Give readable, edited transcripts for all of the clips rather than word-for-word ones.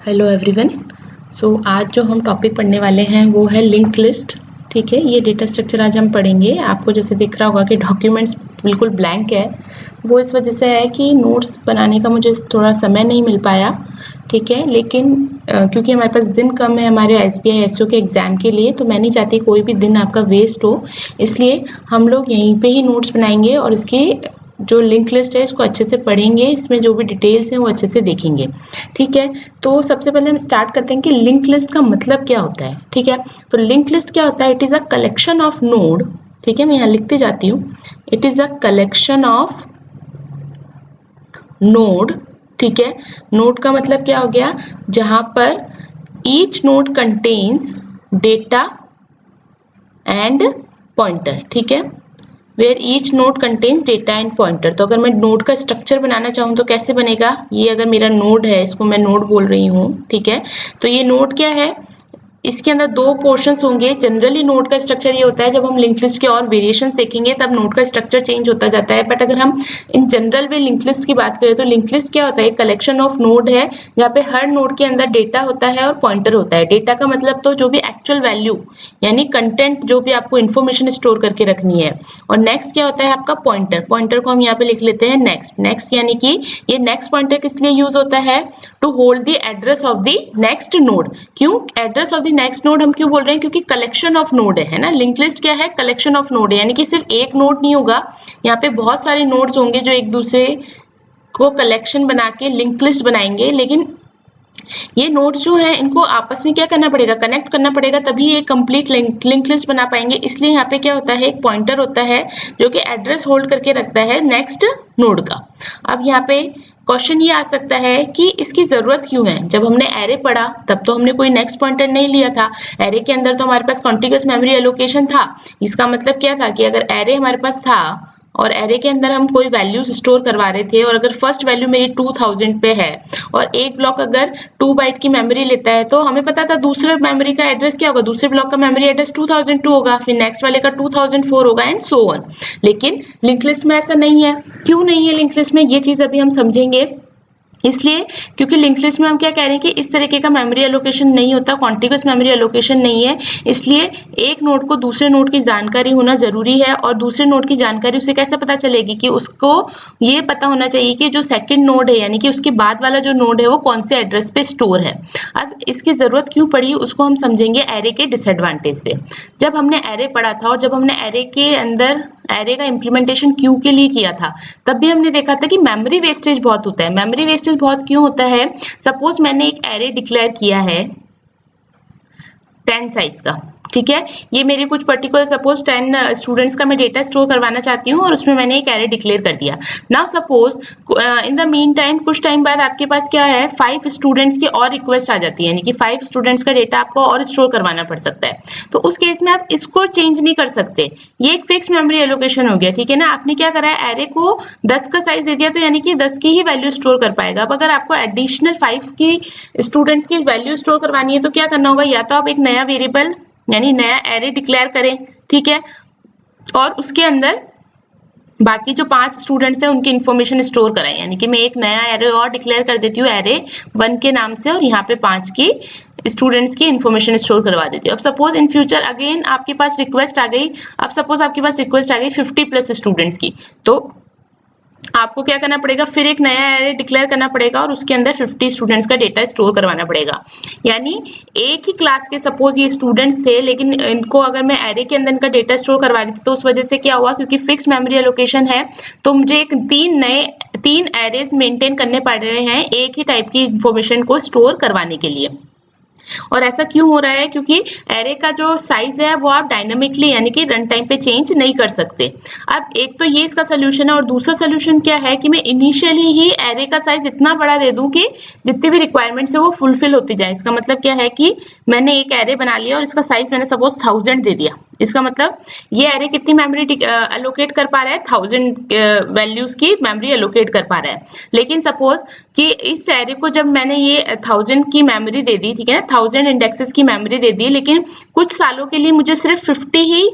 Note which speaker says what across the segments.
Speaker 1: Hello everyone. आज जो हम टॉपिक पढ़ने वाले हैं वो है लिंक लिस्ट। ठीक है, ये डेटा स्ट्रक्चर आज हम पढ़ेंगे। आपको जैसे दिख रहा होगा कि डॉक्यूमेंट्स बिल्कुल ब्लैंक है, वो इस वजह से है कि नोट्स बनाने का मुझे थोड़ा समय नहीं मिल पाया। ठीक है, लेकिन क्योंकि हमारे पास दिन कम है हमारे SBI SO के एग्ज़ाम के लिए, तो मैं नहीं चाहती कोई भी दिन आपका वेस्ट हो, इसलिए हम लोग यहीं पे ही नोट्स बनाएंगे और इसकी जो लिंक लिस्ट है इसको अच्छे से पढ़ेंगे, इसमें जो भी डिटेल्स हैं वो अच्छे से देखेंगे। ठीक है, तो सबसे पहले हम स्टार्ट करते हैं कि लिंक लिस्ट का मतलब क्या होता है। ठीक है, तो लिंक लिस्ट क्या होता है? It is a collection of node. ठीक है, मैं यहाँ लिखते जाती हूँ, it is a collection of node. ठीक है, नोड का मतलब क्या हो गया? जहाँ पर each node contains data and pointer. ठीक है, where each node contains data and pointer. तो अगर मैं नोड का स्ट्रक्चर बनाना चाहूँ तो कैसे बनेगा? ये अगर मेरा नोड है, इसको मैं नोड बोल रही हूँ। ठीक है, तो ये नोड क्या है? इसके अंदर दो पोर्शंस होंगे। जनरली नोड का स्ट्रक्चर ये होता है, जब हम लिंक लिस्ट के और वेरिएशंस देखेंगे तब नोड का स्ट्रक्चर चेंज होता जाता है। बट अगर हम in general way link list की बात करें तो लिंक लिस्ट क्या होता है? एक कलेक्शन ऑफ नोड है जहाँ पे हर नोड के अंदर डेटा होता है और पॉइंटर होता है। डेटा का मतलब तो जो भी एक्चुअल वैल्यू यानी कंटेंट, जो भी आपको इन्फॉर्मेशन स्टोर करके रखनी है। और नेक्स्ट क्या होता है आपका? पॉइंटर। पॉइंटर को हम यहाँ पे लिख लेते हैं नेक्स्ट। नेक्स्ट यानी कि ये नेक्स्ट पॉइंटर किस लिए यूज होता है? To hold the address of the next node. क्यों address of the next node हम क्यों बोल रहे हैं? क्योंकि कलेक्शन ऑफ नोड है ना। लिंक लिस्ट क्या है? कलेक्शन ऑफ नोड है, यानी कि सिर्फ एक नोड नहीं होगा, यहाँ पे बहुत सारे नोड्स होंगे जो एक दूसरे को कलेक्शन बना के लिंक लिस्ट बनाएंगे। लेकिन ये नोड्स जो है इनको आपस में क्या करना पड़ेगा? कनेक्ट करना पड़ेगा, तभी ये कंप्लीट लिंक लिस्ट बना पाएंगे। इसलिए यहाँ पे क्या होता है? एक पॉइंटर होता है जो कि एड्रेस होल्ड करके रखता है नेक्स्ट नोड का। अब यहाँ पे क्वेश्चन ये आ सकता है कि इसकी जरूरत क्यों है? जब हमने एरे पढ़ा तब तो हमने कोई नेक्स्ट पॉइंटर नहीं लिया था। एरे के अंदर तो हमारे पास कॉन्टिग्यूअस मेमोरी एलोकेशन था। इसका मतलब क्या था कि अगर एरे हमारे पास था और एरे के अंदर हम कोई वैल्यूज स्टोर करवा रहे थे, और अगर फर्स्ट वैल्यू मेरी 2000 पे है और एक ब्लॉक अगर 2 बाइट की मेमोरी लेता है, तो हमें पता था दूसरे मेमोरी का एड्रेस क्या होगा? दूसरे ब्लॉक का मेमोरी एड्रेस 2002 होगा, फिर नेक्स्ट वाले का 2004 होगा एंड सो ऑन। लेकिन लिंक लिस्ट में ऐसा नहीं है। क्यों नहीं है लिंक लिस्ट में? ये चीज अभी हम समझेंगे। इसलिए क्योंकि लिंक लिस्ट में हम क्या कह रहे हैं कि इस तरीके का मेमोरी एलोकेशन नहीं होता, कॉन्टिग्यूअस मेमोरी एलोकेशन नहीं है। इसलिए एक नोड को दूसरे नोड की जानकारी होना जरूरी है, और दूसरे नोड की जानकारी उसे कैसे पता चलेगी? कि उसको ये पता होना चाहिए कि जो सेकंड नोड है यानी कि उसके बाद वाला जो नोड है वो कौन से एड्रेस पे स्टोर है। अब इसकी जरूरत क्यों पड़ी उसको हम समझेंगे एरे के डिसएडवांटेज से। जब हमने एरे पढ़ा था और जब हमने एरे के अंदर एरे का इम्प्लीमेंटेशन क्यू के लिए किया था, तब भी हमने देखा था कि मेमोरी वेस्टेज बहुत होता है। मेमोरी वेस्टेज बहुत क्यों होता है? सपोज मैंने एक एरे डिक्लेयर किया है 10 साइज का। ठीक है, ये मेरे कुछ पर्टिकुलर सपोज 10 स्टूडेंट्स का मैं डेटा स्टोर करवाना चाहती हूँ और उसमें मैंने एक एरे डिक्लेयर कर दिया। Now suppose in the mean time कुछ टाइम बाद आपके पास क्या है? 5 स्टूडेंट्स की और रिक्वेस्ट आ जाती है, यानी कि 5 स्टूडेंट्स का डेटा आपको और स्टोर करवाना पड़ सकता है। तो उस केस में आप इसको चेंज नहीं कर सकते, ये एक फिक्स मेमोरी एलोकेशन हो गया। ठीक है ना, आपने क्या करा है? एरे को 10 का साइज दे दिया, तो यानी कि 10 की ही वैल्यू स्टोर कर पाएगा। अब अगर आपको एडिशनल 5 की स्टूडेंट्स की वैल्यू स्टोर करवानी है तो क्या करना होगा? या तो आप एक नया वेरिएबल यानी नया एरे डिक्लेयर करें, ठीक है, और उसके अंदर बाकी जो 5 स्टूडेंट्स हैं उनकी इंफॉर्मेशन स्टोर कराएं। यानी कि मैं एक नया एरे और डिक्लेयर कर देती हूँ एरे 1 के नाम से, और यहाँ पे 5 की स्टूडेंट्स की इंफॉर्मेशन स्टोर करवा देती हूँ। अब सपोज इन फ्यूचर अगेन आपके पास रिक्वेस्ट आ गई, अब सपोज आपके पास रिक्वेस्ट आ गई 50+ स्टूडेंट्स की, तो आपको क्या करना पड़ेगा? फिर एक नया एरे डिक्लेयर करना पड़ेगा और उसके अंदर 50 स्टूडेंट्स का डेटा स्टोर करवाना पड़ेगा। यानी एक ही क्लास के सपोज ये स्टूडेंट्स थे, लेकिन इनको अगर मैं एरे के अंदर इनका डेटा स्टोर करवा रही थी तो उस वजह से क्या हुआ? क्योंकि फिक्स मेमोरी एलोकेशन है तो मुझे एक 3 एरेज मेंटेन करने पड़ रहे हैं एक ही टाइप की इंफॉर्मेशन को स्टोर करवाने के लिए। और ऐसा क्यों हो रहा है? क्योंकि एरे का जो साइज है वो आप डायनामिकली यानी कि रन टाइम पे चेंज नहीं कर सकते। अब एक तो ये इसका सोल्यूशन है, और दूसरा सोल्यूशन क्या है कि मैं इनिशियली ही एरे का साइज इतना बड़ा दे दूं कि जितनी भी रिक्वायरमेंट्स है वो फुलफिल होती जाए। इसका मतलब क्या है कि मैंने एक एरे बना लिया और इसका साइज मैंने सपोज 1000 दे दिया। इसका मतलब ये एरे कितनी मेमोरी एलोकेट कर पा रहा है? 1000 वैल्यूज की मेमोरी एलोकेट कर पा रहा है। लेकिन सपोज कि इस एरे को जब मैंने ये 1000 की मेमोरी दे दी, ठीक है ना, 1000 इंडेक्सेस की मेमोरी दे दी, लेकिन कुछ सालों के लिए मुझे सिर्फ 50 ही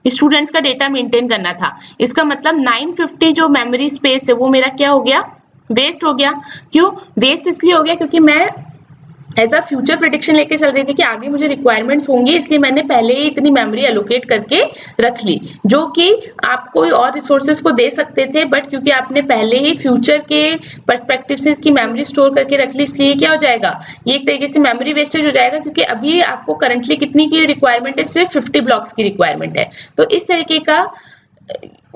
Speaker 1: स्टूडेंट्स का डेटा मेंटेन करना था। इसका मतलब 950 जो मेमोरी स्पेस है वो मेरा क्या हो गया? वेस्ट हो गया। क्यों वेस्ट? इसलिए हो गया क्योंकि मैं एज अ फ्यूचर प्रेडिक्शन लेके चल रही थी कि आगे मुझे रिक्वायरमेंट्स होंगी, इसलिए मैंने पहले ही इतनी मेमोरी एलोकेट करके रख ली, जो कि आप कोई और रिसोर्सेज को दे सकते थे, बट क्योंकि आपने पहले ही फ्यूचर के पर्सपेक्टिव से इसकी मेमोरी स्टोर करके रख ली, इसलिए क्या हो जाएगा, ये एक तरीके से मेमोरी वेस्टेज हो जाएगा, क्योंकि अभी आपको करंटली कितनी की रिक्वायरमेंट है, सिर्फ 50 ब्लॉक्स की रिक्वायरमेंट है। तो इस तरीके का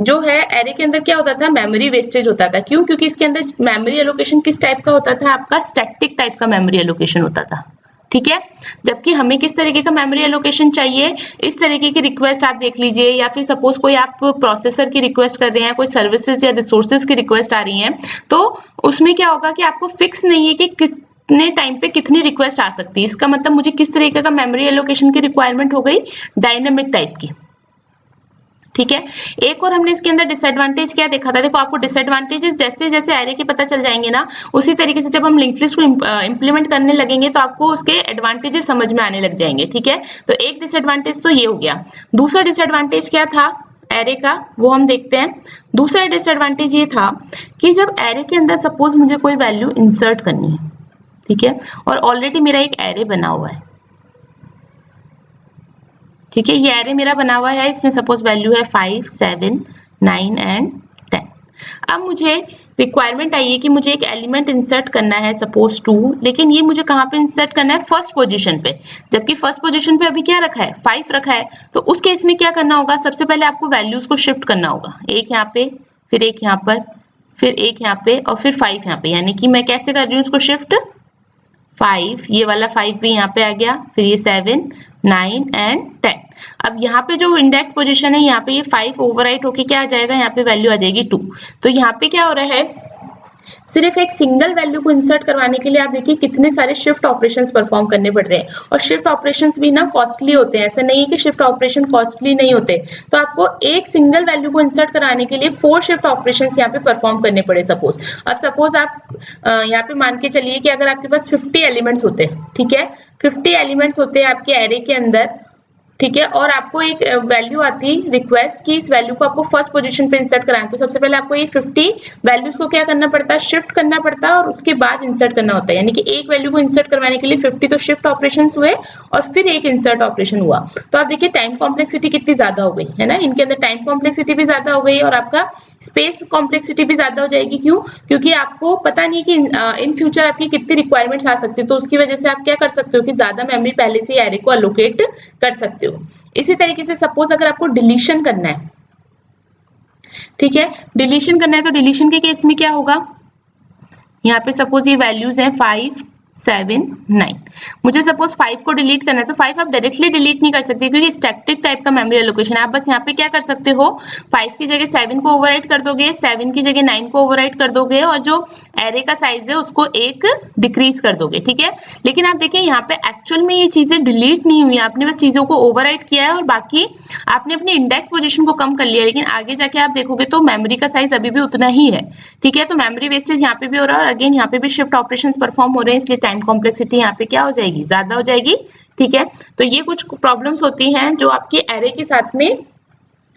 Speaker 1: जो है एरे के अंदर क्या होता था, मेमोरी वेस्टेज होता था। क्यों? क्योंकि इसके अंदर मेमोरी एलोकेशन किस टाइप का होता था, आपका स्टैटिक टाइप का मेमोरी एलोकेशन होता था, ठीक है। जबकि हमें किस तरीके का मेमोरी एलोकेशन चाहिए, इस तरीके की रिक्वेस्ट आप देख लीजिए, या फिर सपोज कोई आप प्रोसेसर की रिक्वेस्ट कर रहे हैं, कोई सर्विसेज या रिसोर्सेज की रिक्वेस्ट आ रही है, तो उसमें क्या होगा कि आपको फिक्स नहीं है कि कितने टाइम पे कितनी रिक्वेस्ट आ सकती है। इसका मतलब मुझे किस तरीके का मेमोरी एलोकेशन की रिक्वायरमेंट हो गई, डायनेमिक टाइप की, ठीक है। एक और हमने इसके अंदर डिसएडवांटेज क्या देखा था, देखो आपको डिसएडवांटेजेस जैसे जैसे एरे के पता चल जाएंगे ना, उसी तरीके से जब हम लिंक लिस्ट को इंप्लीमेंट करने लगेंगे तो आपको उसके एडवांटेजेस समझ में आने लग जाएंगे, ठीक है। तो एक डिसएडवांटेज तो ये हो गया। दूसरा डिसएडवांटेज क्या था एरे का, वो हम देखते हैं। दूसरा डिसएडवांटेज ये था कि जब एरे के अंदर सपोज मुझे कोई वैल्यू इंसर्ट करनी है, ठीक है, और ऑलरेडी मेरा एक एरे बना हुआ है, ठीक है, ये एरे मेरा बना हुआ है, इसमें सपोज वैल्यू है 5, 7, 9 एंड 10। अब मुझे रिक्वायरमेंट आई है कि मुझे एक एलिमेंट इंसर्ट करना है, सपोज 2, लेकिन ये मुझे कहाँ पे इंसर्ट करना है, फर्स्ट पोजीशन पे, जबकि फर्स्ट पोजीशन पे अभी क्या रखा है, 5 रखा है। तो उस केस में क्या करना होगा, सबसे पहले आपको वैल्यूज को शिफ्ट करना होगा, एक यहाँ पे, फिर एक यहाँ पर, फिर एक यहाँ पे, और फिर 5 यहाँ पे। यानी कि मैं कैसे कर रही हूँ इसको शिफ्ट, 5, ये वाला 5 भी यहाँ पे आ गया, फिर ये 7, 9 एंड 10। अब यहाँ पे जो इंडेक्स पोजीशन है, यहाँ पे ये 5 ओवरराइट होके क्या आ जाएगा, यहाँ पे वैल्यू आ जाएगी 2। तो यहाँ पे क्या हो रहा है, सिर्फ एक सिंगल वैल्यू को इंसर्ट करवाने के लिए आप देखिए कितने सारे शिफ्ट ऑपरेशंस परफॉर्म करने पड़ रहे हैं। और शिफ्ट ऑपरेशंस भी ना कॉस्टली होते हैं, ऐसा नहीं है कि शिफ्ट ऑपरेशन कॉस्टली नहीं होते। तो आपको एक सिंगल वैल्यू को इंसर्ट कराने के लिए 4 शिफ्ट ऑपरेशंस यहाँ पे परफॉर्म करने पड़े। सपोज आप यहाँ पे मान के चलिए कि अगर आपके पास 50 एलिमेंट्स होते हैं, ठीक है, 50 एलिमेंट्स होते हैं आपके एरे के अंदर, ठीक है, और आपको एक वैल्यू आती रिक्वेस्ट की, इस वैल्यू को आपको फर्स्ट पोजीशन पे इंसर्ट कराना है। तो सबसे पहले आपको ये 50 वैल्यूज को क्या करना पड़ता है, शिफ्ट करना पड़ता है, और उसके बाद इंसर्ट करना होता है। यानी कि एक वैल्यू को इंसर्ट करवाने के लिए 50 तो शिफ्ट ऑपरेशन हुए और फिर एक इंसर्ट ऑपरेशन हुआ। तो आप देखिए टाइम कॉम्प्लेक्सिटी कितनी ज्यादा हो गई है ना, इनके अंदर टाइम कॉम्प्लेक्सिटी भी ज्यादा हो गई और आपका स्पेस कॉम्प्लेक्सिटी भी ज्यादा हो जाएगी। क्यों? क्योंकि आपको पता नहीं कि इन फ्यूचर आपकी कितनी रिक्वायरमेंट्स आ सकती है, तो उसकी वजह से आप क्या कर सकते हो कि ज्यादा मेमोरी पहले से एरे को अलोकेट कर सकते हो। इसी तरीके से सपोज अगर आपको डिलीशन करना है, ठीक है, डिलीशन करना है, तो डिलीशन के केस में क्या होगा, यहाँ पे सपोज ये वैल्यूज हैं 5, 7, 9, मुझे सपोज 5 को डिलीट करना है। तो 5 आप डायरेक्टली डिलीट नहीं कर सकते क्योंकि स्टैटिक टाइप का मेमोरी एलोकेशन है। आप बस यहाँ पे क्या कर सकते हो, 5 की जगह 7 को ओवरराइट कर दोगे, 7 की जगह 9 को ओवरराइट कर दोगे, और जो एरे का साइज है उसको एक डिक्रीज कर दोगे, ठीक है। लेकिन आप देखिए यहाँ पे एक्चुअल में ये चीजें डिलीट नहीं हुई, आपने बस चीजों को ओवरराइट किया है और बाकी आपने अपनी इंडेक्स पोजीशन को कम कर लिया, लेकिन आगे जाके आप देखोगे तो मेमोरी का साइज अभी भी उतना ही है, ठीक है। तो मेमोरी वेस्टेज यहाँ पे भी हो रहा है और अगेन यहाँ पे भी शिफ्ट ऑपरेशंस परफॉर्म हो रहे हैं, इसलिए टाइम कॉम्प्लेक्सिटी यहाँ पे क्या हो जाएगी, ज्यादा हो जाएगी, ठीक है। तो ये कुछ प्रॉब्लम्स होती हैं जो आपके एरे के साथ में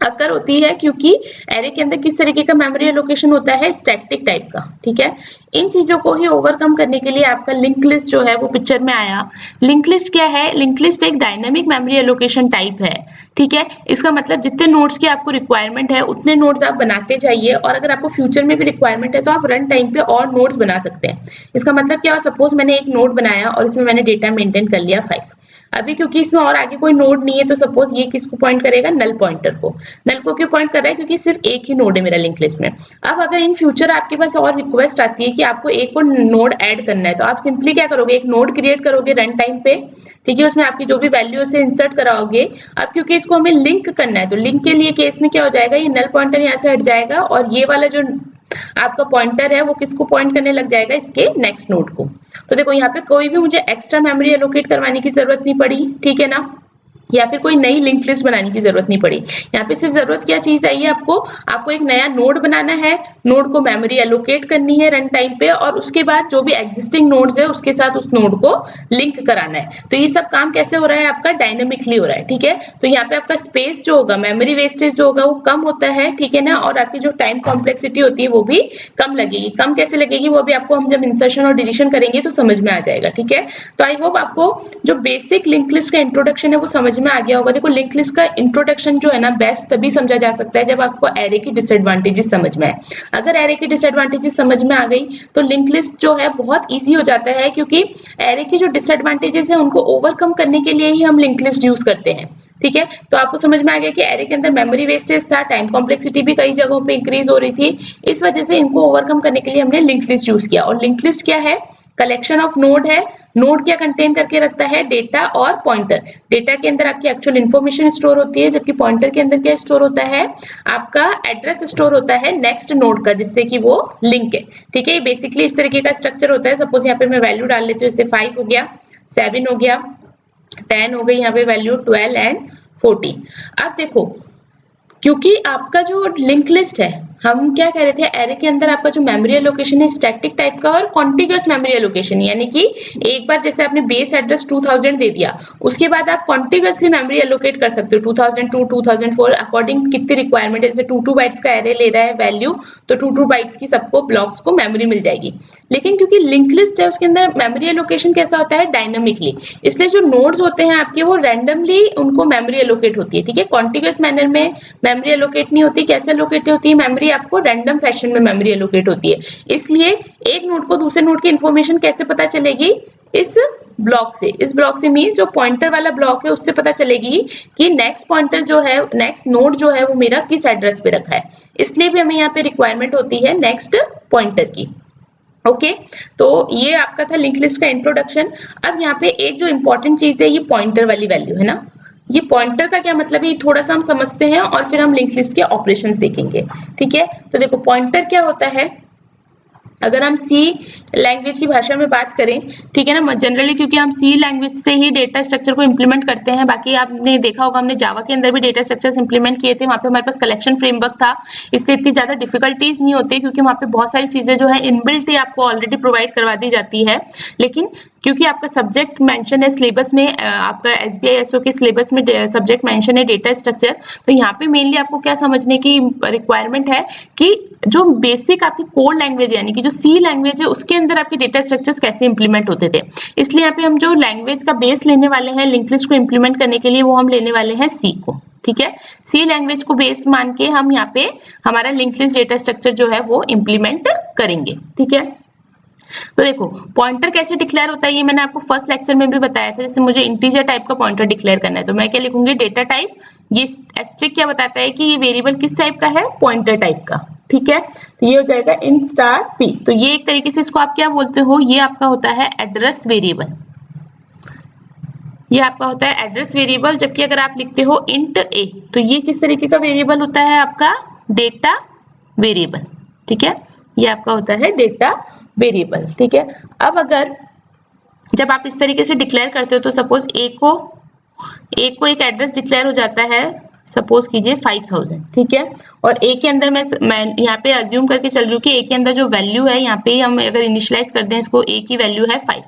Speaker 1: अक्कर होती है, क्योंकि एरे के अंदर किस तरीके का मेमोरी एलोकेशन होता है, स्टैटिक टाइप का, ठीक है। इन चीजों को ही ओवरकम करने के लिए आपका लिंक लिस्ट जो है वो पिक्चर में आया। लिंक लिस्ट क्या है, लिंक लिस्ट एक डायनेमिक मेमोरी एलोकेशन टाइप है, ठीक है। इसका मतलब जितने नोड्स की आपको रिक्वायरमेंट है उतने नोड्स आप बनाते जाइए, और अगर आपको फ्यूचर में भी रिक्वायरमेंट है तो आप रन टाइम पे और नोड्स बना सकते हैं। इसका मतलब क्या, सपोज मैंने एक नोड बनाया और इसमें मैंने डेटा मेंटेन कर लिया 5। अभी क्योंकि इसमें और आगे कोई नोड नहीं है, तो सपोज ये किसको पॉइंट करेगा, नल पॉइंटर को। नल को क्यों पॉइंट कर रहा है, क्योंकि सिर्फ एक ही नोड है मेरा लिंक लिस्ट में। अब अगर इन फ्यूचर आपके पास और रिक्वेस्ट आती है कि आपको एक और नोड ऐड करना है, तो आप सिंपली क्या करोगे, एक नोड क्रिएट करोगे रन टाइम पे, ठीक है, उसमें आपकी जो भी वैल्यू से इंसर्ट कराओगे। अब क्योंकि इसको हमें लिंक करना है, तो लिंक के लिए केस में क्या हो जाएगा, ये नल पॉइंटर यहाँ से हट जाएगा और ये वाला जो आपका पॉइंटर है वो किसको पॉइंट करने लग जाएगा, इसके नेक्स्ट नोड को। तो देखो यहाँ पे कोई भी मुझे एक्स्ट्रा मेमोरी एलोकेट करवाने की जरूरत नहीं पड़ी, ठीक है ना। या फिर कोई नई लिंक लिस्ट बनाने की जरूरत नहीं पड़ी। यहाँ पे सिर्फ जरूरत क्या चीज आई है आपको एक नया नोड बनाना है, नोड को मेमोरी एलोकेट करनी है रन टाइम पे, और उसके बाद जो भी एग्जिस्टिंग नोड्स है उसके साथ उस नोड को लिंक कराना है। तो ये सब काम कैसे हो रहा है आपका, डायनेमिकली हो रहा है, ठीक है। तो यहाँ पे आपका स्पेस जो होगा, मेमोरी वेस्टेज जो होगा वो कम होता है, ठीक है ना, और आपकी जो टाइम कॉम्प्लेक्सिटी होती है वो भी कम लगेगी। कम कैसे लगेगी वो भी आपको हम जब इंसर्शन और डिलीशन करेंगे तो समझ में आ जाएगा, ठीक है। तो आई होप आपको जो बेसिक लिंक लिस्ट का इंट्रोडक्शन है वो समझ में आ गया होगा। देखो लिंक लिस्ट का इंट्रोडक्शन जो है ना बेस्ट तभी समझा जा सकता है जब आपको एरे की डिसएडवांटेजेस समझ में आए। अगर एरे की डिसएडवांटेजेस समझ में आ गई तो लिंक लिस्ट जो है बहुत ईजी हो जाता है, क्योंकि एरे की जो डिसएडवांटेजेस है उनको ओवरकम करने के लिए ही हम लिंक लिस्ट यूज करते हैं, ठीक है। तो आपको समझ में आ गया कि एरे के अंदर मेमोरी वेस्टेज था, टाइम कॉम्प्लेक्सिटी भी कई जगहों पे इंक्रीज हो रही थी, इस वजह से इनको ओवरकम करने के लिए हमने लिंक लिस्ट यूज किया। और लिंक लिस्ट क्या है, कलेक्शन ऑफ नोड है। नोड क्या कंटेन करके रखता है, डेटा और पॉइंटर। डेटा के अंदर आपकी एक्चुअल इन्फॉर्मेशन स्टोर होती है, जबकि पॉइंटर के अंदर क्या स्टोर होता है, आपका एड्रेस स्टोर होता है नेक्स्ट नोड का, जिससे कि वो लिंक है, ठीक है। ये बेसिकली इस तरीके का स्ट्रक्चर होता है। सपोज यहाँ पे मैं वैल्यू डाल लेती हूँ, जैसे 5 हो गया, 7 हो गया, 10 हो गई, यहाँ पे वैल्यू 12 एंड 14। अब देखो क्योंकि आपका जो लिंक लिस्ट है, हम क्या कह रहे थे, एरे के अंदर आपका जो मेमोरी एलोकेशन है स्टैटिक टाइप का और कॉन्टिग्यूअस मेमोरी एलोकेशन, यानी कि एक बार जैसे आपने बेस एड्रेस 2000 दे दिया, उसके बाद आप कॉन्टिग्यूअसली मेमोरी एलोकेट कर सकते हो 2002 2004 अकॉर्डिंग कितनी रिक्वायरमेंट है। जैसे 2 बाइट्स का एरे ले रहा है वैल्यू, तो 2 बाइट्स की सबको ब्लॉक्स को मेमोरी मिल जाएगी। लेकिन क्योंकि लिंक लिस्ट है उसके अंदर मेमोरी एलोकेशन कैसा होता है, डायनामिकली, इसलिए जो नोड्स होते हैं आपके वो रैंडमली उनको मेमोरी एलोकेट होती है, ठीक है। कॉन्टिग्यूअस मैनर में मेमोरी एलोकेट नहीं होती। कैसे एलोकेट होती है मेमोरी, आपको रैंडम फैशन में मेमोरी एलोकेट होती है। इसलिए एक नोड को दूसरे नोड की इंफॉर्मेशन कैसे पता चलेगी, इस ब्लॉक से। इस ब्लॉक से मींस जो पॉइंटर वाला ब्लॉक है उससे पता चलेगी कि नेक्स्ट पॉइंटर जो है, नेक्स्ट नोड जो है वो मेरा किस एड्रेस पे रखा है। इसलिए भी हमें यहाँ पे रिक्वायरमेंट होती है नेक्स्ट पॉइंटर की। ओके तो ये आपका था लिंक लिस्ट का इंट्रोडक्शन। अब यहाँ पे एक जो इंपॉर्टेंट चीज है, ये पॉइंटर वाली वैल्यू है ना, ये पॉइंटर का क्या मतलब है, ये थोड़ा सा हम समझते हैं और फिर हम लिंक लिस्ट के ऑपरेशंस देखेंगे, ठीक है। तो देखो पॉइंटर क्या होता है, अगर हम सी लैंग्वेज की भाषा में बात करें, ठीक है ना, जनरली क्योंकि हम सी लैंग्वेज से ही डेटा स्ट्रक्चर को इंप्लीमेंट करते हैं। बाकी आपने देखा होगा हमने जावा के अंदर भी डेटा स्ट्रक्चर्स इंप्लीमेंट किए थे, वहाँ पे हमारे पास कलेक्शन फ्रेमवर्क था, इसलिए इतनी ज्यादा डिफिकल्टीज नहीं होती, क्योंकि वहाँ पे बहुत सारी चीजें जो है इनबिल्ट ही आपको ऑलरेडी प्रोवाइड करवा दी जाती है। लेकिन क्योंकि आपका सब्जेक्ट मेंशन है सिलेबस में, आपका एसबीआई एसओ के सिलेबस में सब्जेक्ट मेंशन है डेटा स्ट्रक्चर, तो यहाँ पे मेनली आपको क्या समझने की रिक्वायरमेंट है कि जो बेसिक आपकी कोड लैंग्वेज यानी कि जो सी लैंग्वेज है उसके अंदर आपके डेटा स्ट्रक्चर्स कैसे इंप्लीमेंट होते थे। इसलिए यहाँ पे हम जो लैंग्वेज का बेस लेने वाले हैं लिंक लिस्ट को इंप्लीमेंट करने के लिए, वो हम लेने वाले हैं सी को, ठीक है। सी लैंग्वेज को बेस मान के हम यहाँ पे हमारा लिंक लिस्ट डेटा स्ट्रक्चर जो है वो इंप्लीमेंट करेंगे, ठीक है। तो देखो पॉइंटर कैसे डिक्लेयर होता है, ये मैंने आपको फर्स्ट लेक्चर में भी बताया था। जैसे मुझे इंटीजर टाइप का पॉइंटर डिक्लेयर करना है तो मैं क्या लिखूंगी, डेटा टाइप। ये एस्ट्रिक क्या बताता है कि ये वेरिएबल किस टाइप का है, पॉइंटर टाइप का, ठीक है। तो ये हो जाएगा int स्टार p। तो ये एक तरीके से इसको आप क्या बोलते हो, ये आपका होता है एड्रेस वेरिएबल, ये आपका होता है एड्रेस वेरिएबल। जबकि अगर आप लिखते हो int a तो ये किस तरीके का वेरिएबल होता है, आपका डेटा वेरिएबल, ठीक है। ये आपका होता है डेटा वेरिएबल, ठीक है। अब अगर जब आप इस तरीके से डिक्लेयर करते हो तो सपोज ए को एक एड्रेस डिक्लेयर हो जाता है, सपोज कीजिए 5000, ठीक है। और ए के अंदर मैं यहाँ पे अज्यूम करके चल रही हूँ कि ए के अंदर जो वैल्यू है, यहाँ पे हम अगर इनिशियलाइज कर दें इसको, ए की वैल्यू है 5,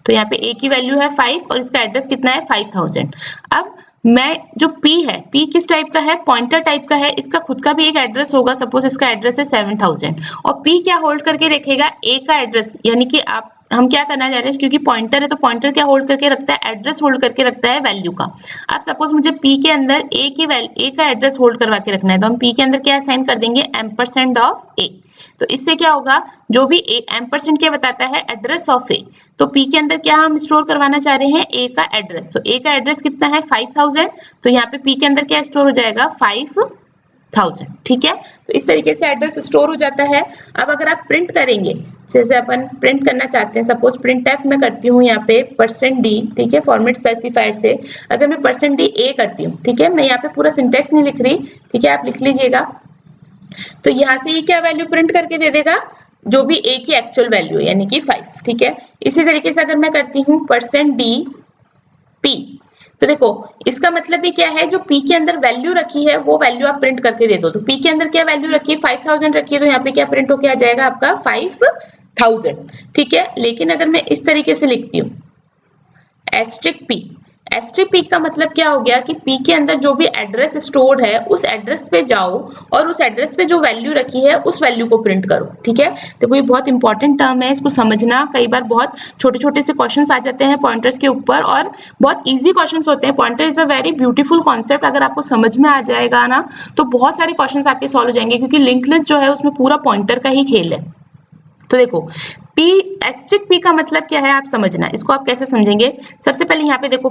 Speaker 1: तो यहाँ पे ए की वैल्यू है 5 और इसका एड्रेस कितना है 5000। अब मैं जो P है, P किस टाइप का है, पॉइंटर टाइप का है, इसका खुद का भी एक एड्रेस होगा। सपोज इसका एड्रेस है 7000 और P क्या होल्ड करके रखेगा, A का एड्रेस, यानी कि आप हम क्या करना चाह रहे हैं, क्योंकि पॉइंटर है तो पॉइंटर क्या होल्ड करके रखता है, एड्रेस होल्ड करके रखता है वैल्यू का। अब सपोज मुझे P के अंदर A का एड्रेस होल्ड करवा के रखना है, तो हम P के अंदर क्या असाइन कर देंगे, एम्परसेंड ऑफ A। तो इससे क्या होगा, जो भी एम्परसेंड क्या बताता है, एड्रेस ऑफ ए। तो P के अंदर क्या हम स्टोर करवाना चाह रहे हैं, A का एड्रेस। तो A का एड्रेस कितना है 5000, तो यहाँ पे P के अंदर क्या स्टोर हो जाएगा 5000, ठीक है। तो इस तरीके से एड्रेस स्टोर हो जाता है। अब अगर आप प्रिंट करेंगे, जैसे अपन प्रिंट करना चाहते हैं, सपोज प्रिंट एफ मैं करती हूँ यहाँ पे %d, ठीक है, फॉर्मेट स्पेसिफायर से। अगर मैं %d a करती हूँ, ठीक है, मैं यहाँ पे पूरा सिंटेक्स नहीं लिख रही, ठीक है, आप लिख लीजिएगा। तो यहाँ से ये क्या वैल्यू प्रिंट करके दे देगा, जो भी a की एक्चुअल वैल्यू है, यानी कि 5, ठीक है। इसी तरीके से अगर मैं करती हूँ %d p, तो देखो इसका मतलब भी क्या है, जो p के अंदर वैल्यू रखी है वो वैल्यू आप प्रिंट करके दे दो। तो p के अंदर क्या वैल्यू रखी है, 5000 रखी है, तो यहाँ पे क्या प्रिंट होके आ जाएगा आपका 5000, ठीक है। लेकिन अगर मैं इस तरीके से लिखती हूँ एस्ट्रिक p, एस्ट्रिक p का मतलब क्या हो गया कि p के अंदर जो भी एड्रेस स्टोर है उस एड्रेस पे जाओ और उस एड्रेस पे जो वैल्यू रखी है उस वैल्यू को प्रिंट करो, ठीक है। देखो ये बहुत इंपॉर्टेंट टर्म है, इसको समझना। कई बार बहुत छोटे छोटे से क्वेश्चंस आ जाते हैं पॉइंटर्स के ऊपर और बहुत इजी क्वेश्चंस होते हैं। Pointer is a very beautiful concept, अगर आपको समझ में आ जाएगा ना तो बहुत सारे क्वेश्चंस आपके सॉल्व हो जाएंगे, क्योंकि लिंक लिस्ट जो है उसमें पूरा पॉइंटर का ही खेल है। तो देखो p, एस्ट्रिक p का मतलब क्या है आप समझना, इसको आप कैसे समझेंगे। सबसे पहले यहाँ पे देखो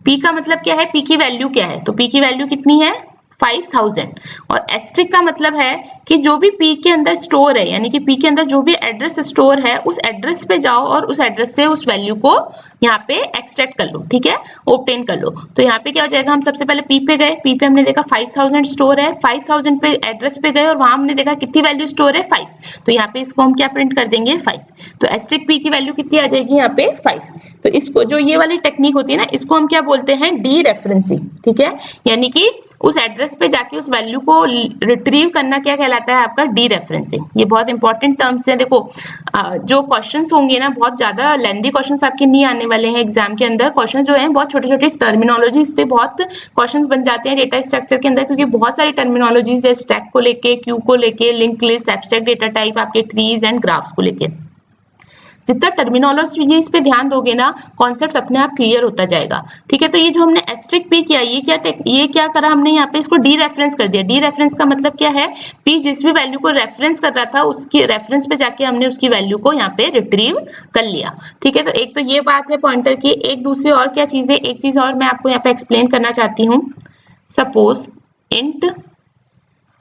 Speaker 1: p का मतलब क्या है, p की वैल्यू क्या है, तो p की वैल्यू कितनी है 5000, और एस्ट्रिक का मतलब है कि जो भी p के अंदर स्टोर है, यानी कि p के अंदर जो भी एड्रेस स्टोर है उस एड्रेस पे जाओ और उस एड्रेस से उस वैल्यू को यहाँ पे एक्सट्रैक्ट कर लो, ठीक है, ऑब्टेन कर लो। तो यहाँ पे क्या हो जाएगा, हम सबसे पहले p पे गए, p पे हमने देखा 5000 स्टोर है, 5000 पे एड्रेस पे गए और वहां हमने देखा कितनी वैल्यू स्टोर है 5, तो यहाँ पे इसको हम क्या प्रिंट कर देंगे 5। तो एस्ट्रिक p की वैल्यू कितनी आ जाएगी यहाँ पे 5। तो इसको जो ये वाली टेक्निक होती है ना, इसको हम क्या बोलते हैं, डी रेफरेंसिंग, ठीक है। यानी कि उस एड्रेस पे जाके उस वैल्यू को रिट्रीव करना क्या कहलाता है आपका, डी रेफरेंसिंग। ये बहुत इंपॉर्टेंट टर्म्स हैं। देखो जो क्वेश्चंस होंगे ना, बहुत ज्यादा लेंथी क्वेश्चंस आपके नहीं आने वाले हैं एग्जाम के अंदर। क्वेश्चंस जो हैं बहुत छोटे छोटे टर्मिनोलॉजी इस पे बहुत क्वेश्चंस बन जाते हैं डेटा स्ट्रक्चर के अंदर, क्योंकि बहुत सारी टर्मिनोलॉजीज है, स्टैक को लेके, क्यू को लेके, link list, abstract data type, आपके ट्रीज एंड ग्राफ्स को लेके। जितना टर्मिनोलॉजी इस पे ध्यान दोगे ना, कॉन्सेप्ट अपने आप क्लियर होता जाएगा, ठीक है। तो ये जो हमने एस्ट्रिक p किया, ये क्या करा हमने, यहाँ पे इसको डी रेफरेंस कर दिया। डी रेफरेंस का मतलब क्या है, p जिस भी वैल्यू को रेफरेंस कर रहा था उसके रेफरेंस पे जाके हमने उसकी वैल्यू को यहाँ पे रिट्रीव कर लिया, ठीक है। तो एक तो ये बात है पॉइंटर की। एक दूसरी और क्या चीज है, एक चीज और मैं आपको यहाँ पे एक्सप्लेन करना चाहती हूँ। सपोज इंट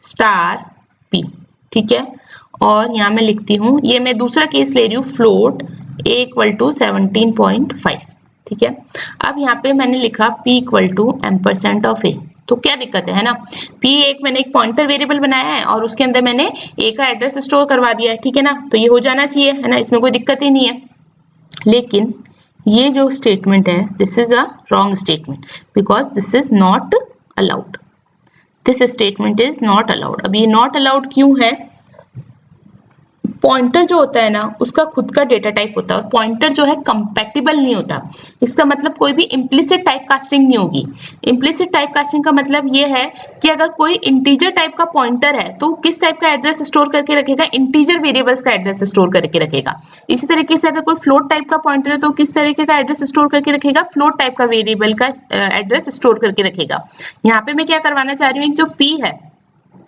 Speaker 1: स्टार p, ठीक है, और यहाँ मैं लिखती हूँ, ये मैं दूसरा केस ले रही हूँ, फ्लोट a इक्वल टू 17.5, ठीक है। अब यहाँ पे मैंने लिखा p equal to ampersand of a, तो क्या दिक्कत है ना, p मैंने एक पॉइंटर वेरिएबल बनाया है और उसके अंदर मैंने a का एड्रेस स्टोर करवा दिया है, ठीक है ना। तो ये हो जाना चाहिए, है ना, इसमें कोई दिक्कत ही नहीं है। लेकिन ये जो स्टेटमेंट है, this is a wrong statement, because this is not allowed, this statement is not allowed. अब ये नॉट अलाउड क्यों है, पॉइंटर जो होता है ना उसका खुद का डेटा टाइप होता है और पॉइंटर जो है कंपैटिबल नहीं होता। इसका मतलब कोई भी इम्प्लिसिट टाइप कास्टिंग नहीं होगी। इम्प्लिसिट टाइप कास्टिंग का मतलब ये है कि अगर कोई इंटीजर टाइप का पॉइंटर है तो किस टाइप का एड्रेस स्टोर करके रखेगा, इंटीजर वेरिएबल्स का एड्रेस स्टोर करके रखेगा। इसी तरीके से अगर कोई फ्लोट टाइप का पॉइंटर है तो किस तरीके का एड्रेस स्टोर करके रखेगा, फ्लोट टाइप का वेरिएबल का एड्रेस स्टोर करके रखेगा। यहाँ पे मैं क्या करवाना चाह रही हूँ, एक जो p है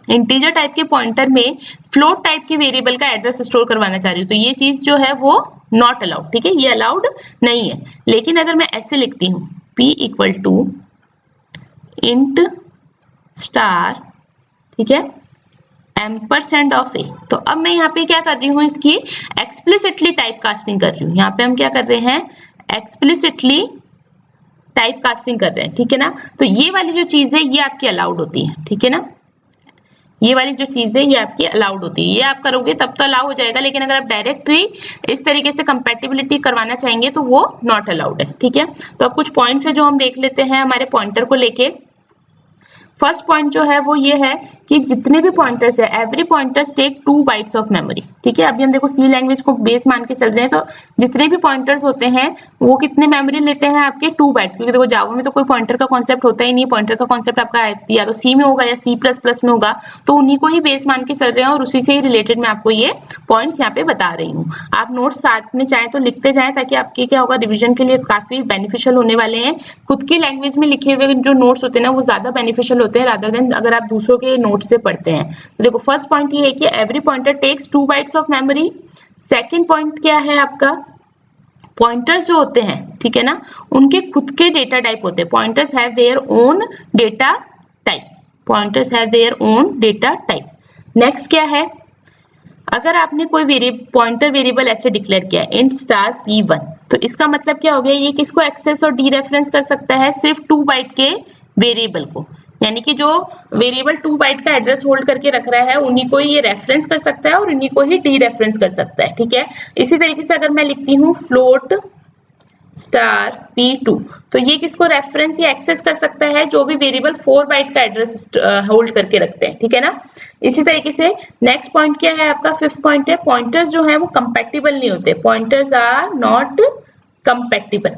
Speaker 1: इंटीजर टाइप के पॉइंटर में फ्लोट टाइप के वेरिएबल का एड्रेस स्टोर करवाना चाह रही हूँ, तो ये चीज जो है वो नॉट अलाउड, ठीक है, ये अलाउड नहीं है। लेकिन अगर मैं ऐसे लिखती हूँ p equal to int star, ठीक है, एम्परसेंट ऑफ a, तो अब मैं यहाँ पे क्या कर रही हूँ, इसकी एक्सप्लिसिटली टाइप कास्टिंग कर रही हूँ। यहाँ पे हम क्या कर रहे हैं, एक्सप्लिसिटली टाइप कास्टिंग कर रहे हैं, ठीक है ना। तो ये वाली जो चीज है ये आपकी अलाउड होती है, ठीक है ना, ये वाली जो चीज है ये आपकी अलाउड होती है, ये आप करोगे तब तो अलाउ हो जाएगा। लेकिन अगर आप डायरेक्टली इस तरीके से कंपैटिबिलिटी करवाना चाहेंगे तो वो नॉट अलाउड है, ठीक है। तो अब कुछ पॉइंट्स है जो हम देख लेते हैं हमारे पॉइंटर को लेके। फर्स्ट पॉइंट जो है वो ये है कि जितने भी पॉइंटर्स है, every pointers take 2 bytes of memory, ठीक है। अभी हम देखो सी लैंग्वेज को बेस मान के चल रहे हैं, तो जितने भी पॉइंटर्स होते हैं वो कितने मेमोरी लेते हैं आपके 2 बाइट्स, क्योंकि देखो जावा में तो कोई पॉइंटर का कॉन्सेप्ट होता ही नहीं। पॉइंटर का कॉन्सेप्ट आपका या तो सी में होगा या C++ में होगा, तो उन्हीं को ही बेस मान के चल रहे हैं और उसी से ही रिलेटेड मैं आपको ये पॉइंट्स यहाँ पे बता रही हूँ। आप नोट्स साथ में चाहे तो लिखते जाएं, ताकि आपके क्या होगा, रिविजन के लिए काफी बेनिफिशियल होने वाले हैं। खुद की लैंग्वेज में लिखे हुए जो नोट्स होते हैं ना वो ज्यादा बेनिफिशियल होते हैं रादर देन अगर आप दूसरों के नोट से पढ़ते हैं। तो देखो फर्स्ट पॉइंट ये है कि every pointer takes 2 bytes of memory. Second point क्या है आपका, पॉइंटर्स जो होते हैं, ठीक है ना, उनके खुद के डेटा टाइप होते हैं। Pointers have their own data type, pointers have their own data type. Next क्या है, अगर आपने कोई पॉइंटर वेरिएबल ऐसे डिक्लेयर किया इंट स्टार p1, तो इसका मतलब क्या हो गया, ये किसको एक्सेस और डी रेफरेंस कर सकता है, सिर्फ 2 बाइट के वेरिएबल को। यानी कि जो वेरिएबल 2 बाइट का एड्रेस होल्ड करके रख रहा है उन्हीं को ही ये रेफरेंस कर सकता है और उन्हीं को ही डी रेफरेंस कर सकता है, ठीक है। इसी तरीके से अगर मैं लिखती हूँ फ्लोट स्टार P2। तो ये किसको रेफरेंस या एक्सेस कर सकता है, जो भी वेरिएबल 4 बाइट का एड्रेस होल्ड करके रखते हैं, ठीक है ना। इसी तरीके से नेक्स्ट पॉइंट क्या है आपका, फिफ्थ पॉइंट है पॉइंटर्स जो है वो कंपैटिबल नहीं होते, pointers are not compatible.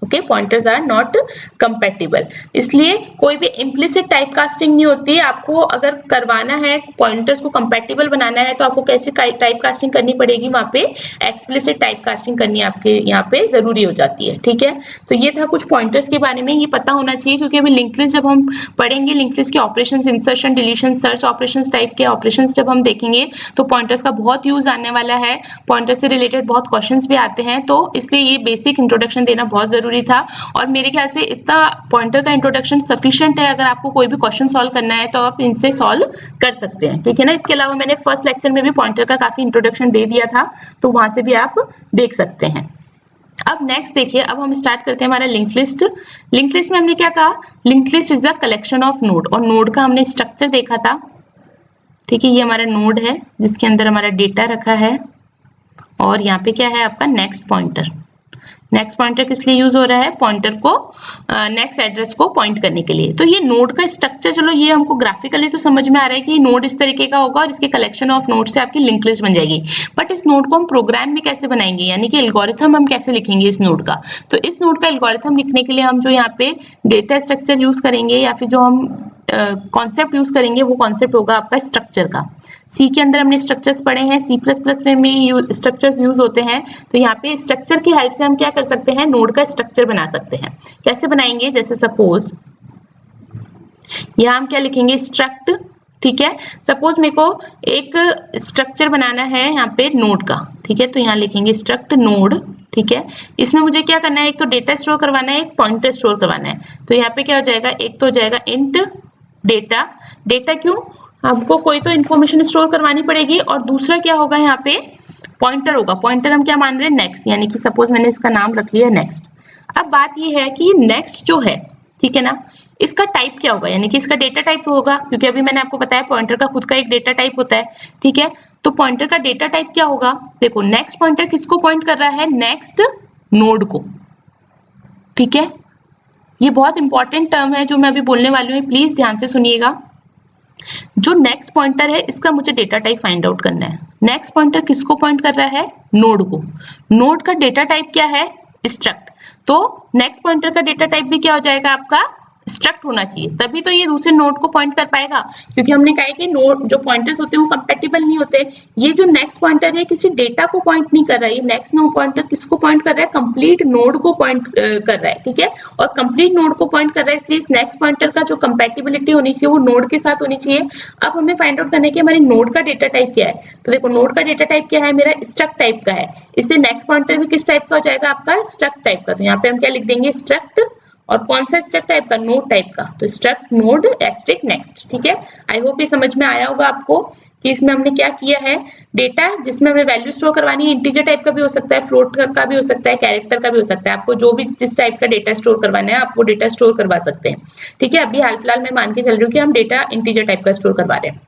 Speaker 1: Okay, pointers are not compatible, इसलिए कोई भी इम्प्लिसिट टाइप कास्टिंग नहीं होती है। आपको अगर करवाना है पॉइंटर्स को कंपैटिबल बनाना है तो आपको कैसे टाइप कास्टिंग करनी पड़ेगी, वहां पे एक्सप्लिसिट टाइप कास्टिंग करनी आपके यहाँ पे जरूरी हो जाती है, ठीक है। तो ये था कुछ पॉइंटर्स के बारे में, ये पता होना चाहिए क्योंकि अभी लिंक लिस्ट जब हम पढ़ेंगे, लिंक लिस्ट के operations, insertion, deletion, search operations type के ऑपरेशंस जब हम देखेंगे तो पॉइंटर्स का बहुत यूज आने वाला है, पॉइंटर से रिलेटेड बहुत क्वेश्चंस भी आते हैं, तो इसलिए ये बेसिक इंट्रोडक्शन देना बहुत जरूरी था। और मेरे ख्याल से इतना पॉइंटर का इंट्रोडक्शन सफिशिएंट है, अगर आपको कोई भी क्वेश्चन सॉल्व करना है तो आप इनसे सॉल्व कर सकते हैं, ठीक है ना। इसके अलावा मैंने फर्स्ट लेक्चर में भी पॉइंटर का काफी इंट्रोडक्शन दे दिया था, तो वहां से भी आप देख सकते हैं। अब नेक्स्ट देखिए, अब हम स्टार्ट करते हैं हमारा लिंक लिस्ट। लिंक लिस्ट में हमने क्या कहा, link list is a collection of node, और नोड का हमने स्ट्रक्चर देखा था, ठीक है। ये हमारा नोड है जिसके अंदर हमारा डेटा रखा है, और यहाँ पे क्या है आपका नेक्स्ट पॉइंटर। नेक्स्ट पॉइंटर किस लिए यूज हो रहा है, पॉइंटर को नेक्स्ट एड्रेस को पॉइंट करने के लिए। तो ये नोड का स्ट्रक्चर, चलो ये हमको ग्राफिकली तो समझ में आ रहा है कि नोड इस तरीके का होगा और इसके कलेक्शन ऑफ नोड से आपकी लिंक लिस्ट बन जाएगी। बट इस नोड को हम प्रोग्राम में कैसे बनाएंगे, यानी कि एल्गोरिथम हम कैसे लिखेंगे इस नोड का। तो इस नोड का एल्गोरिथम लिखने के लिए हम जो यहाँ पे डेटा स्ट्रक्चर यूज करेंगे, या फिर जो हम कॉन्सेप्ट यूज करेंगे, वो कॉन्सेप्ट होगा आपका स्ट्रक्चर का। सी के अंदर हमने स्ट्रक्चर्स पढ़े हैं, C++ में भी स्ट्रक्चर्स यूज होते हैं। तो यहाँ पे स्ट्रक्चर की हेल्प से हम क्या कर सकते हैं, नोड का स्ट्रक्चर बना सकते हैं। कैसे बनाएंगे, जैसे सपोज यहाँ हम क्या लिखेंगे, स्ट्रक्ट, ठीक है। सपोज मेरे को एक स्ट्रक्चर बनाना है यहाँ पे नोड का, ठीक है। तो यहाँ लिखेंगे स्ट्रक्ट नोड, ठीक है। इसमें मुझे क्या करना है, एक तो डेटा स्टोर करवाना है, एक पॉइंटर स्टोर करवाना है। तो यहाँ पे क्या हो जाएगा, एक तो हो जाएगा इंट डेटा। डेटा क्यों, हमको कोई तो इन्फॉर्मेशन स्टोर करवानी पड़ेगी, और दूसरा क्या होगा यहाँ पे पॉइंटर होगा। पॉइंटर हम क्या मान रहे हैं, नेक्स्ट, यानी कि सपोज मैंने इसका नाम रख लिया नेक्स्ट। अब बात ये है कि नेक्स्ट जो है, ठीक है ना, इसका टाइप क्या होगा, यानी कि इसका डेटा टाइप होगा, क्योंकि अभी मैंने आपको बताया पॉइंटर का खुद का एक डेटा टाइप होता है, ठीक है। तो पॉइंटर का डेटा टाइप क्या होगा, देखो नेक्स्ट पॉइंटर किसको पॉइंट कर रहा है, नेक्स्ट नोड को, ठीक है। ये बहुत इंपॉर्टेंट टर्म है जो मैं अभी बोलने वाली हूँ, प्लीज ध्यान से सुनिएगा। जो नेक्स्ट पॉइंटर है इसका मुझे डेटा टाइप फाइंड आउट करना है। नेक्स्ट पॉइंटर किसको पॉइंट कर रहा है, नोड को। नोड का डेटा टाइप क्या है, स्ट्रक्ट। तो नेक्स्ट पॉइंटर का डेटा टाइप भी क्या हो जाएगा आपका, स्ट्रक्ट होना चाहिए, तभी तो ये दूसरे नोड को पॉइंट कर पाएगा। क्योंकि हमने कहा है कि नोड जो पॉइंटर्स होते हैं वो कंपैटिबल नहीं होते। ये जो नेक्स्ट पॉइंटर है किसी डेटा को पॉइंट नहीं कर रहा है, ये नेक्स्ट नोड पॉइंटर किसको पॉइंट कर रहा है, कंप्लीट नोड को पॉइंट कर रहा है, ठीक है। और कंप्लीट नोड को पॉइंट कर रहा है, इसलिए इस नेक्स्ट पॉइंटर का जो कंपैटिबिलिटी होनी चाहिए वो नोड के साथ होनी चाहिए। अब हमें फाइंड आउट करना है कि हमारे नोड का डेटा टाइप क्या है। तो देखो नोड का डेटा टाइप क्या है, मेरा स्ट्रक्ट टाइप का है, इसलिए नेक्स्ट पॉइंटर भी किस टाइप का हो जाएगा, आपका स्ट्रक्ट टाइप का। तो यहाँ पे हम क्या लिख देंगे, स्ट्रक्ट, और कौन सा स्ट्रक्ट टाइप का, नोड टाइप का। तो स्ट्रक्ट नोड एस्ट्रिक नेक्स्ट, ठीक है। आई होप ये समझ में आया होगा आपको कि इसमें हमने क्या किया है, डेटा जिसमें हमें वैल्यू स्टोर करवानी है, इंटीजर टाइप का भी हो सकता है, फ्लोट का भी हो सकता है, कैरेक्टर का भी हो सकता है। आपको जो भी जिस टाइप का डेटा स्टोर करवाना है आप वो डेटा स्टोर करवा सकते हैं, ठीक है। अभी हाल फिलहाल मैं मान के चल रही हूँ कि हम डेटा इंटीजर टाइप का स्टोर करवा रहे हैं।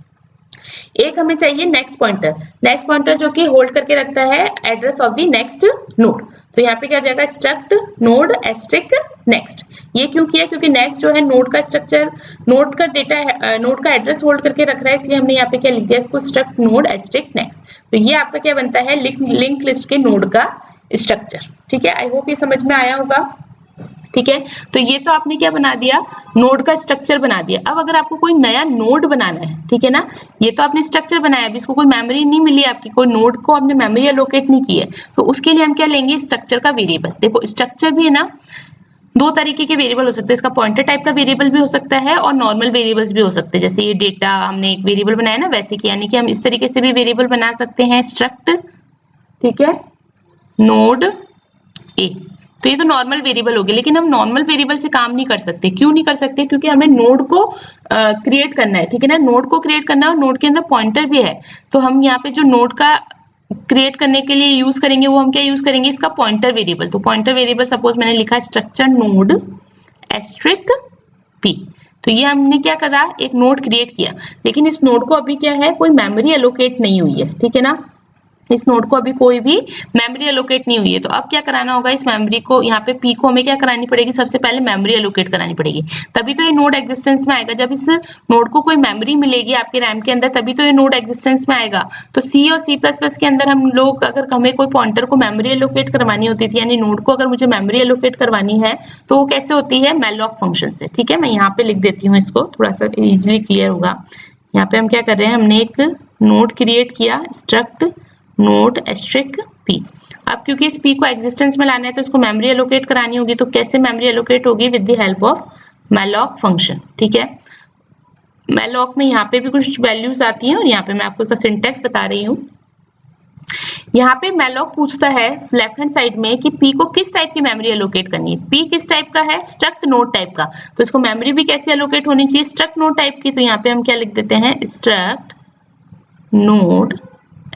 Speaker 1: एक हमें चाहिए नेक्स्ट पॉइंटर, नेक्स्ट पॉइंटर जो कि होल्ड करके रखता है address of the next node. तो यहाँ पे क्या जाएगा, स्ट्रक्ट नोड एस्ट्रिक नेक्स्ट। ये क्यों किया, क्योंकि नेक्स्ट जो है नोड का स्ट्रक्चर, नोड का डेटा, नोड का एड्रेस होल्ड करके रख रहा है, इसलिए हमने यहाँ पे क्या लिख दिया, इसको स्ट्रक्ट नोड एस्ट्रिक नेक्स्ट। तो ये आपका क्या बनता है, लिंक लिस्ट के नोड का स्ट्रक्चर, ठीक है। आई होप ये समझ में आया होगा, ठीक है। तो ये तो आपने क्या बना दिया, नोड का स्ट्रक्चर बना दिया। अब अगर आपको कोई नया नोड बनाना है, ठीक है ना, ये तो आपने स्ट्रक्चर बनाया, अभी इसको कोई मेमोरी नहीं मिली आपकी, कोई नोड को आपने मेमोरी एलोकेट नहीं की है, तो उसके लिए हम क्या लेंगे, स्ट्रक्चर का वेरिएबल। देखो स्ट्रक्चर भी है ना, दो तरीके के वेरिएबल हो सकते हैं, इसका पॉइंटर टाइप का वेरिएबल भी हो सकता है और नॉर्मल वेरिएबल्स भी हो सकते हैं। जैसे ये डेटा हमने एक वेरिएबल बनाया ना, वैसे कि यानी कि हम इस तरीके से भी वेरिएबल बना सकते हैं, स्ट्रक्ट, ठीक है, नोड ए। तो ये तो नॉर्मल वेरिएबल हो गया, लेकिन हम नॉर्मल वेरिएबल से काम नहीं कर सकते। क्यों नहीं कर सकते, क्योंकि हमें नोड को क्रिएट करना है, ठीक है ना। नोड को क्रिएट करना है और नोड के अंदर पॉइंटर भी है, तो हम यहाँ पे जो नोड का क्रिएट करने के लिए यूज करेंगे वो हम क्या यूज करेंगे, इसका पॉइंटर वेरिएबल। तो पॉइंटर वेरिएबल सपोज मैंने लिखा स्ट्रक्चर नोड एस्ट्रिक पी। तो ये हमने क्या करा, एक नोड क्रिएट किया, लेकिन इस नोड को अभी क्या है, कोई मेमोरी एलोकेट नहीं हुई है, ठीक है ना। इस नोड को अभी कोई भी मेमोरी एलोकेट नहीं हुई है, तो अब क्या कराना होगा, इस मेमोरी को यहाँ पे पी को हमें क्या करानी पड़ेगी, सबसे पहले मेमोरी एलोकेट करानी पड़ेगी, तभी तो ये नोड एग्जिस्टेंस में आएगा। जब इस नोड को कोई मेमोरी मिलेगी आपके रैम के अंदर, तभी तो ये नोड एग्जिस्टेंस में आएगा। तो सी और सी प्लस प्लस के अंदर हम लोग अगर हमें कोई पॉइंटर को मेमोरी एलोकेट करवानी होती थी, यानी नोड को अगर मुझे मेमोरी एलोकेट करवानी है तो वो कैसे होती है, मैलॉक फंक्शन से। ठीक है, मैं यहाँ पे लिख देती हूँ इसको, थोड़ा सा इजिली क्लियर होगा। यहाँ पे हम क्या कर रहे हैं, हमने एक नोड क्रिएट किया, स्ट्रक्ट नोड एस्ट्रिक पी। अब क्योंकि इस पी को एग्जिस्टेंस में लाना है तो इसको मेमोरी एलोकेट करानी होगी, तो कैसे मेमोरी एलोकेट होगी, with the help of malloc function. ठीक है, मैलॉक में यहाँ पे भी कुछ वैल्यूज आती हैं और यहाँ पे मैं आपको इसका सिंटेक्स बता रही हूँ। यहाँ पे मैलॉक पूछता है लेफ्ट हैंड साइड में कि पी को किस टाइप की मेमोरी एलोकेट करनी है। पी किस टाइप का है, स्ट्रक्ट नोड टाइप का, तो इसको मेमोरी भी कैसे एलोकेट होनी चाहिए, स्ट्रक्ट नोड टाइप की। तो यहाँ पे हम क्या लिख देते हैं, स्ट्रक्ट नोड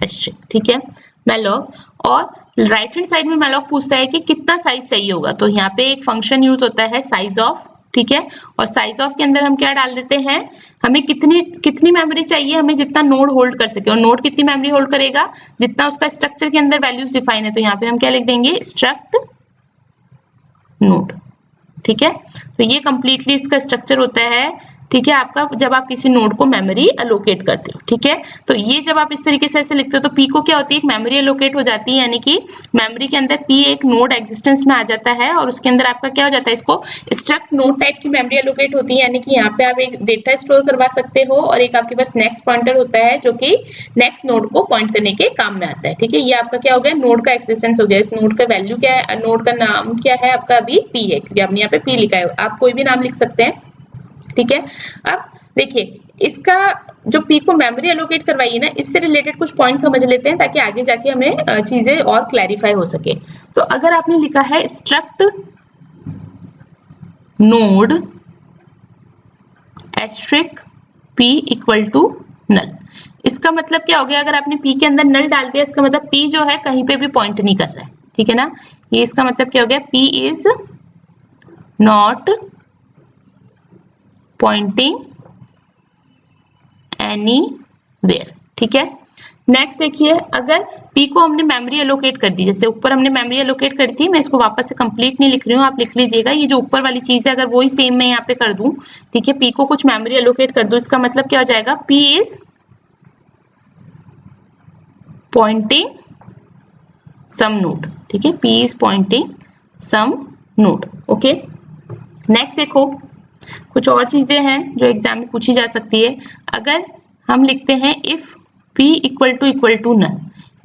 Speaker 1: एस्ट्रिक। ठीक है, मैलॉक। और राइट हैंड साइड में मैलॉक पूछता है कि कितना साइज चाहिए होगा, तो यहाँ पे एक फंक्शन यूज होता है साइज ऑफ। ठीक है, और साइज ऑफ के अंदर हम क्या डाल देते हैं, हमें कितनी मेमोरी चाहिए, हमें जितना नोड होल्ड कर सके, और नोड कितनी मेमोरी होल्ड करेगा, जितना उसका स्ट्रक्चर के अंदर वैल्यूज डिफाइन है। तो यहाँ पे हम क्या लिख देंगे, स्ट्रक्ट नोड। ठीक है, तो ये कंप्लीटली इसका स्ट्रक्चर होता है। ठीक है, आपका जब आप किसी नोड को मेमोरी एलोकेट करते हो। ठीक है, तो ये जब आप इस तरीके से ऐसे लिखते हो तो पी को क्या होती है, एक मेमोरी एलोकेट हो जाती है, यानी कि मेमोरी के अंदर पी एक नोड एग्जिस्टेंस में आ जाता है और उसके अंदर आपका क्या हो जाता है, इसको स्ट्रक्ट नोड टाइप की मेमोरी एलोकेट होती है, यानी कि यहाँ पे आप एक डेटा स्टोर करवा सकते हो और एक आपके पास नेक्स्ट पॉइंटर होता है जो कि नेक्स्ट नोड को पॉइंट करने के काम में आता है। ठीक है, ये आपका क्या हो गया, नोड का एक्सिस्टेंस हो गया। इस नोड का वैल्यू क्या है, नोड का नाम क्या है आपका, अभी पी है, क्योंकि आपने यहाँ पे पी लिखा है, आप कोई भी नाम लिख सकते हैं। ठीक है, अब देखिए इसका जो पी को मेमोरी एलोकेट करवाई है ना, इससे रिलेटेड कुछ पॉइंट समझ लेते हैं ताकि आगे जाके हमें चीजें और क्लैरिफाई हो सके। तो अगर आपने लिखा है struct node asterisk P equal to null, इसका मतलब क्या हो गया, अगर आपने पी के अंदर नल डाल दिया, इसका मतलब पी जो है कहीं पे भी पॉइंट नहीं कर रहा है। ठीक है ना, ये इसका मतलब क्या हो गया, P is not Poynting anywhere. ठीक है, नेक्स्ट देखिए, अगर P को हमने मेमोरी एलोकेट कर दी, जैसे ऊपर हमने मेमोरी एलोकेट कर दी, मैं इसको वापस से कंप्लीट नहीं लिख रही हूँ, आप लिख लीजिएगा, ये जो ऊपर वाली चीज है अगर वही सेम मैं यहाँ पे कर दूं, ठीक है, P को कुछ मेमोरी एलोकेट कर दूं, इसका मतलब क्या हो जाएगा, P is pointing some node. ठीक है, P is pointing some node. Okay, next देखो, कुछ और चीजें हैं जो एग्जाम में पूछी जा सकती है। अगर हम लिखते हैं if P equal to null,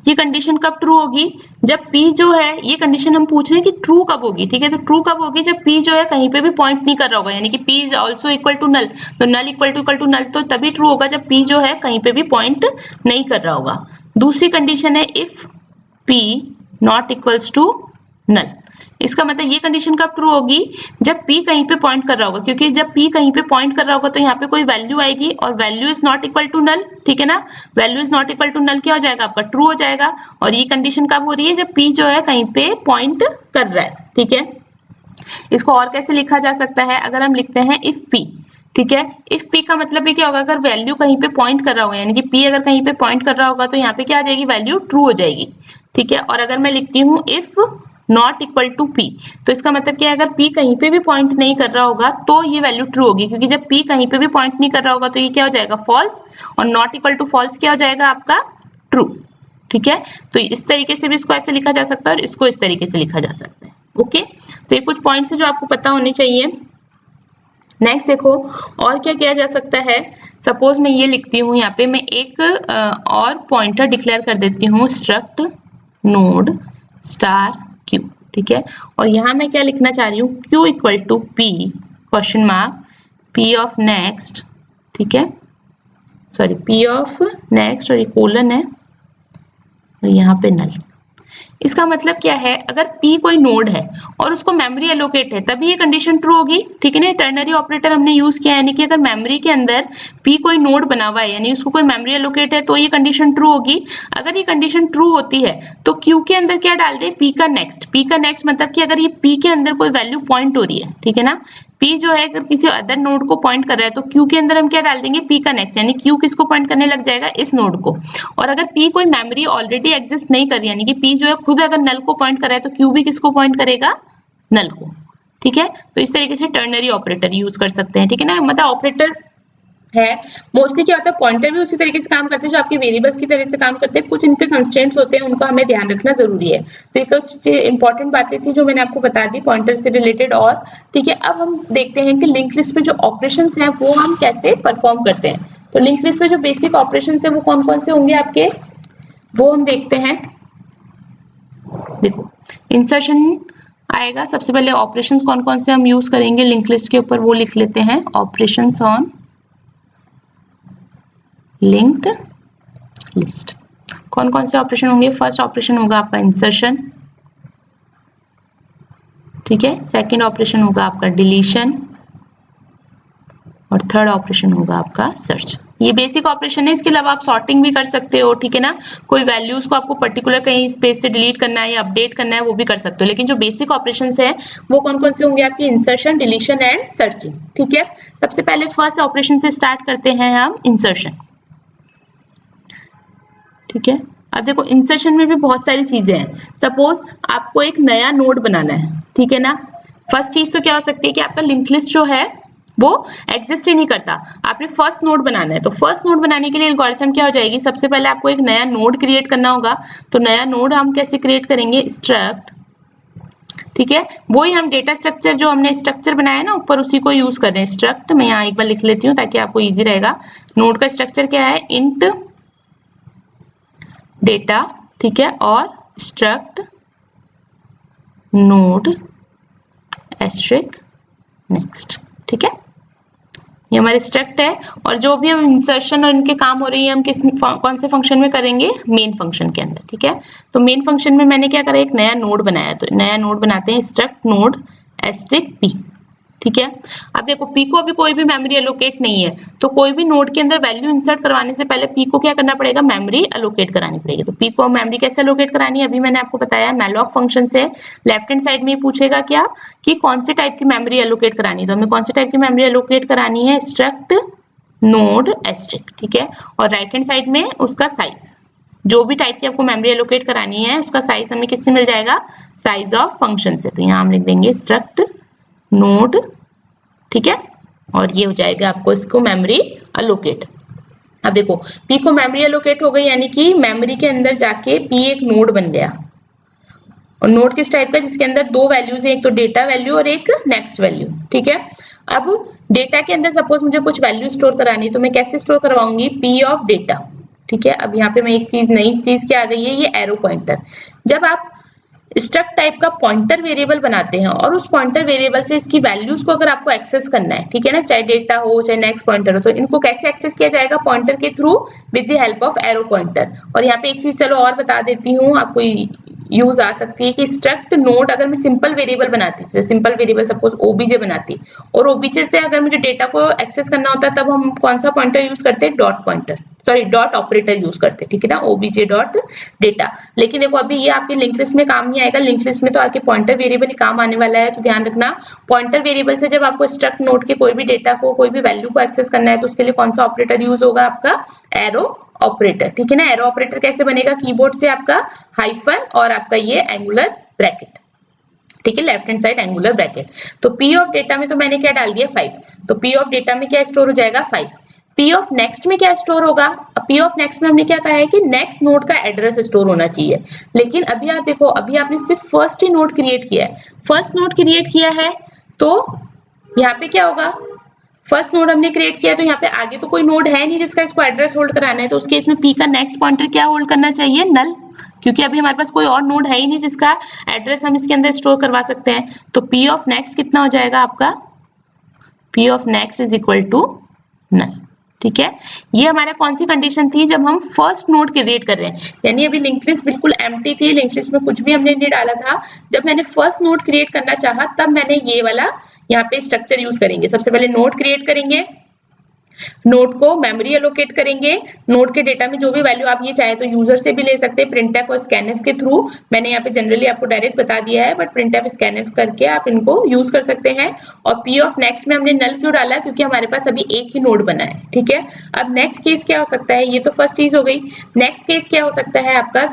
Speaker 1: ये कंडीशन कब ट्रू होगी, जब P जो है, ये कंडीशन हम पूछ रहे हैं कि ट्रू कब होगी। ठीक है, तो ट्रू कब होगी, जब P जो है कहीं पे भी पॉइंट नहीं कर रहा होगा, यानी कि P is also equal to null, तो नल इक्वल टू नल तो तभी ट्रू होगा जब P जो है कहीं पे भी पॉइंट नहीं कर रहा होगा। दूसरी कंडीशन है if P not equals to null, इसका मतलब ये कंडीशन कब ट्रू होगी, जब P कहीं पे पॉइंट कर रहा होगा, क्योंकि जब P कहीं पे पॉइंट कर रहा होगा तो यहाँ पे कोई वैल्यू आएगी और value is not equal to null. ठीक है ना, value is not equal to null क्या हो जाएगा, आपका ट्रू हो जाएगा। और ये कंडीशन कब हो रही है, जब P जो है कहीं पे पॉइंट कर रहा है। ठीक है, इसको और कैसे लिखा जा सकता है, अगर हम लिखते हैं इफ P, ठीक है, इफ P का मतलब ये क्या होगा, अगर वैल्यू कहीं पे पॉइंट कर रहा होगा, यानी कि P अगर कहीं पे पॉइंट कर रहा होगा तो यहाँ पे क्या आ जाएगी, वैल्यू ट्रू हो जाएगी। ठीक है, और अगर मैं लिखती हूँ if not equal to P, तो इसका मतलब क्या है, अगर P कहीं पे भी पॉइंट नहीं कर रहा होगा तो ये वैल्यू ट्रू होगी, क्योंकि जब P कहीं पे भी पॉइंट नहीं कर रहा होगा तो ये क्या हो जाएगा, फॉल्स, और नॉट इक्वल टू फॉल्स क्या हो जाएगा आपका, ट्रू। ठीक है, तो इस तरीके से भी इसको ऐसे लिखा जा सकता है और इसको इस तरीके से लिखा जा सकता है। ओके, तो ये कुछ पॉइंट्स है जो आपको पता होने चाहिए। नेक्स्ट देखो, और क्या किया जा सकता है, सपोज मैं ये लिखती हूँ, यहाँ पे मैं एक और पॉइंटर डिक्लेयर कर देती हूँ, स्ट्रक्ट नोड स्टार क्यू। ठीक है, और यहाँ मैं क्या लिखना चाह रही हूँ, Q equal to P question mark P of next. ठीक है, सॉरी, पी ऑफ नेक्स्ट, और ये कोलन है और यहाँ पे नल। इसका मतलब क्या है, अगर P कोई नोड है और उसको मेमोरी एलोकेट है, तभी ये कंडीशन ट्रू होगी। ठीक है ना, टर्नरी ऑपरेटर हमने यूज किया है, यानी कि अगर मेमोरी के अंदर P कोई नोड बना हुआ है यानी उसको कोई मेमोरी एलोकेट है तो ये कंडीशन ट्रू होगी। अगर ये कंडीशन ट्रू होती है तो Q के अंदर क्या डाल दे, P का नेक्स्ट मतलब कि अगर ये P के अंदर कोई वैल्यू पॉइंट हो रही है, ठीक है ना, P जो है अगर किसी अदर नोड को पॉइंट कर रहा है तो Q के अंदर हम क्या डाल देंगे, P का नेक्स्ट, यानी Q किसको पॉइंट करने लग जाएगा, इस नोड को। और अगर P कोई मेमोरी ऑलरेडी एग्जिस्ट नहीं कर रही, यानी कि P जो है खुद अगर नल को पॉइंट कर रहा है तो Q भी किसको पॉइंट करेगा, नल को। ठीक है, तो इस तरीके से टर्नरी ऑपरेटर यूज कर सकते हैं। ठीक है ना, मतलब ऑपरेटर है मोस्टली क्या होता है, पॉइंटर भी उसी तरीके से काम करते हैं जो आपके वेरिएबल्स की तरह से काम करते हैं, कुछ इन पे कंस्ट्रेंट्स होते हैं, उनको हमें ध्यान रखना जरूरी है। तो ये कुछ इंपॉर्टेंट बातें थी जो मैंने आपको बता दी पॉइंटर से रिलेटेड। और ठीक है, अब हम देखते हैं कि लिंक लिस्ट में जो ऑपरेशंस हैं वो हम कैसे परफॉर्म करते हैं। तो लिंक लिस्ट में जो बेसिक ऑपरेशंस है वो कौन कौन से होंगे आपके, वो हम देखते हैं। देखो, इंसर्शन आएगा, सबसे पहले ऑपरेशंस कौन कौन से हम यूज करेंगे लिंक लिस्ट के ऊपर वो लिख लेते हैं। ऑपरेशंस ऑन लिंक्ड लिस्ट, कौन कौन से ऑपरेशन होंगे। फर्स्ट ऑपरेशन होगा आपका इंसर्शन, ठीक है, सेकंड ऑपरेशन होगा आपका डिलीशन, और थर्ड ऑपरेशन होगा आपका सर्च। ये बेसिक ऑपरेशन है, इसके अलावा आप सॉर्टिंग भी कर सकते हो। ठीक है ना, कोई वैल्यूज को आपको पर्टिकुलर कहीं स्पेस से डिलीट करना है या अपडेट करना है वो भी कर सकते हो, लेकिन जो बेसिक ऑपरेशंस है वो कौन कौन से होंगे आपके, इंसर्शन, डिलीशन एंड सर्चिंग। ठीक है, सबसे पहले फर्स्ट ऑपरेशन से स्टार्ट करते हैं हम, इंसर्शन। ठीक है, अब देखो इंसर्शन में भी बहुत सारी चीजें हैं। सपोज आपको एक नया नोड बनाना है, ठीक है ना, फर्स्ट चीज तो क्या हो सकती है कि आपका लिंक लिस्ट जो है वो एग्जिस्ट ही नहीं करता, आपने फर्स्ट नोड बनाना है। तो फर्स्ट नोड बनाने के लिए एल्गोरिथम क्या हो जाएगी, सबसे पहले आपको एक नया नोड क्रिएट करना होगा। तो नया नोड हम कैसे क्रिएट करेंगे, स्ट्रक्ट, ठीक है, वही हम डेटा स्ट्रक्चर जो हमने स्ट्रक्चर बनाया है ना ऊपर, उसी को यूज कर रहे हैं। स्ट्रक्ट, मैं यहाँ एक बार लिख लेती हूँ ताकि आपको इजी रहेगा। नोड का स्ट्रक्चर क्या है, इंट डेटा, ठीक है, और स्ट्रक्ट नोड एस्ट्रिक नेक्स्ट। ठीक है, ये हमारे स्ट्रक्ट है, और जो भी हम इंसर्शन और इनके काम हो रही है हम किस कौन से फंक्शन में करेंगे, मेन फंक्शन के अंदर। ठीक है, तो मेन फंक्शन में मैंने क्या करा, एक नया नोड बनाया, तो नया नोड बनाते हैं स्ट्रक्ट नोड एस्ट्रिक पी। ठीक है, अब देखो P को अभी कोई भी मेमोरी एलोकेट नहीं है, तो कोई भी नोड के अंदर वैल्यू इंसर्ट करवाने से पहले P को क्या करना पड़ेगा, मेमोरी एलोकेट करानी पड़ेगी। तो P को मेमोरी कैसे एलोकेट करानी है, अभी मैंने आपको बताया मैलॉक फंक्शन से। लेफ्ट हैंड साइड में पूछेगा क्या कि कौन से टाइप की मेमोरी एलोकेट करानी है, तो हमें कौन से टाइप की मेमोरी एलोकेट करानी है, स्ट्रक्ट नोड एस्ट्रिक। ठीक है, और राइट हैंड साइड में उसका साइज, जो भी टाइप की आपको मेमोरी एलोकेट करानी है उसका साइज हमें किससे मिल जाएगा, साइज ऑफ फंक्शन से। तो यहाँ हम लिख देंगे स्ट्रक्ट नोड, ठीक है, और ये हो जाएगा आपको इसको मेमोरी अलोकेट। अब देखो P को मेमोरी अलोकेट हो गई, यानी कि मेमोरी के अंदर जाके P एक नोड बन गया। और नोड किस टाइप का, जिसके अंदर दो वैल्यूज है, एक तो डेटा वैल्यू और एक नेक्स्ट वैल्यू। ठीक है, अब डेटा के अंदर सपोज मुझे कुछ वैल्यू स्टोर करानी है, तो मैं कैसे स्टोर करवाऊंगी, P ऑफ डेटा। ठीक है, अब यहाँ पे मैं एक चीज, नई चीज क्या आ गई है, ये एरो पॉइंटर। जब आप स्ट्रक्ट टाइप का पॉइंटर वेरिएबल बनाते हैं और उस पॉइंटर वेरिएबल से इसकी वैल्यूज को अगर आपको एक्सेस करना है, ठीक है ना, चाहे डेटा हो चाहे नेक्स्ट पॉइंटर हो, तो इनको कैसे एक्सेस किया जाएगा, पॉइंटर के through with the help of arrow pointer. और यहाँ पे एक चीज चलो और बता देती हूँ, आपको यूज आ सकती है कि स्ट्रक्ट नोड अगर मैं सिंपल वेरिएबल बनाती, जैसे सिंपल वेरिएबल सपोज ओबीजे बनाती, और ओबीजे से अगर मुझे डेटा को एक्सेस करना होता है तब हम कौन सा पॉइंटर यूज करते हैं, dot pointer, sorry dot operator use करते हैं। ठीक है ना, ओबीजे डॉट डेटा। लेकिन देखो अभी ये आपकी लिंक लिस्ट में काम नहीं आएगा, लिंक लिस्ट में तो आके पॉइंटर वेरिएबल ही काम आने वाला है। तो ध्यान रखना, पॉइंटर वेरिएबल से जब आपको स्ट्रक्ट नोड के कोई भी डेटा को, कोई भी वैल्यू को एक्सेस करना है, तो उसके लिए कौन सा ऑपरेटर यूज होगा, आपका एरो ऑपरेटर। ठीक है ना, एरो ऑपरेटर कैसे बनेगा, कीबोर्ड से आपका हाइफन और आपका ये एंगुलर ब्रैकेट। ठीक है, left hand side angular bracket. तो P ऑफ डेटा में तो मैंने क्या डाल दिया 5, तो P ऑफ डेटा में क्या स्टोर हो जाएगा 5। P ऑफ नेक्स्ट में क्या स्टोर होगा, अब P ऑफ नेक्स्ट में हमने क्या कहा है कि नेक्स्ट नोड का एड्रेस स्टोर होना चाहिए। लेकिन अभी आप देखो, अभी आपने सिर्फ फर्स्ट ही नोड क्रिएट किया है, फर्स्ट नोड क्रिएट किया है, तो यहाँ पे क्या होगा, फर्स्ट नोड हमने क्रिएट किया, तो यहाँ पे आगे तो कोई नोड है नहीं जिसका इसको एड्रेस होल्ड कराना है, तो उसके इसमें P का नेक्स्ट पॉइंटर क्या होल्ड करना चाहिए, नल, क्योंकि अभी हमारे पास कोई और नोड है ही नहीं जिसका एड्रेस हम इसके अंदर स्टोर करवा सकते हैं। तो P ऑफ नेक्स्ट कितना हो जाएगा आपका, P of next is equal to null. ठीक है, ये हमारा कौन सी कंडीशन थी, जब हम फर्स्ट नोड क्रिएट कर रहे हैं, यानी अभी लिंक लिस्ट बिल्कुल एम्प्टी थी, लिंक लिस्ट में कुछ भी हमने नहीं डाला था। जब मैंने फर्स्ट नोड क्रिएट करना चाहा तब मैंने ये वाला यहाँ पे स्ट्रक्चर यूज करेंगे। सबसे पहले नोड क्रिएट करेंगे, नोड को मेमोरी एलोकेट करेंगे, नोड के डेटा में जो भी वैल्यू आप ये चाहे तो यूजर से भी ले सकते हैं प्रिंटफ और स्कैनफ के थ्रू। मैंने यहाँ पे जनरली आपको डायरेक्ट बता दिया है, बट प्रिंटफ स्कैनफ करके आप इनको यूज कर सकते हैं। और पी ऑफ नेक्स्ट में हमने नल क्यों डाला, क्योंकि हमारे पास अभी एक ही नोड बना है। ठीक है, अब नेक्स्ट केस क्या हो सकता है, ये तो फर्स्ट चीज हो गई। नेक्स्ट केस क्या हो सकता है आपका,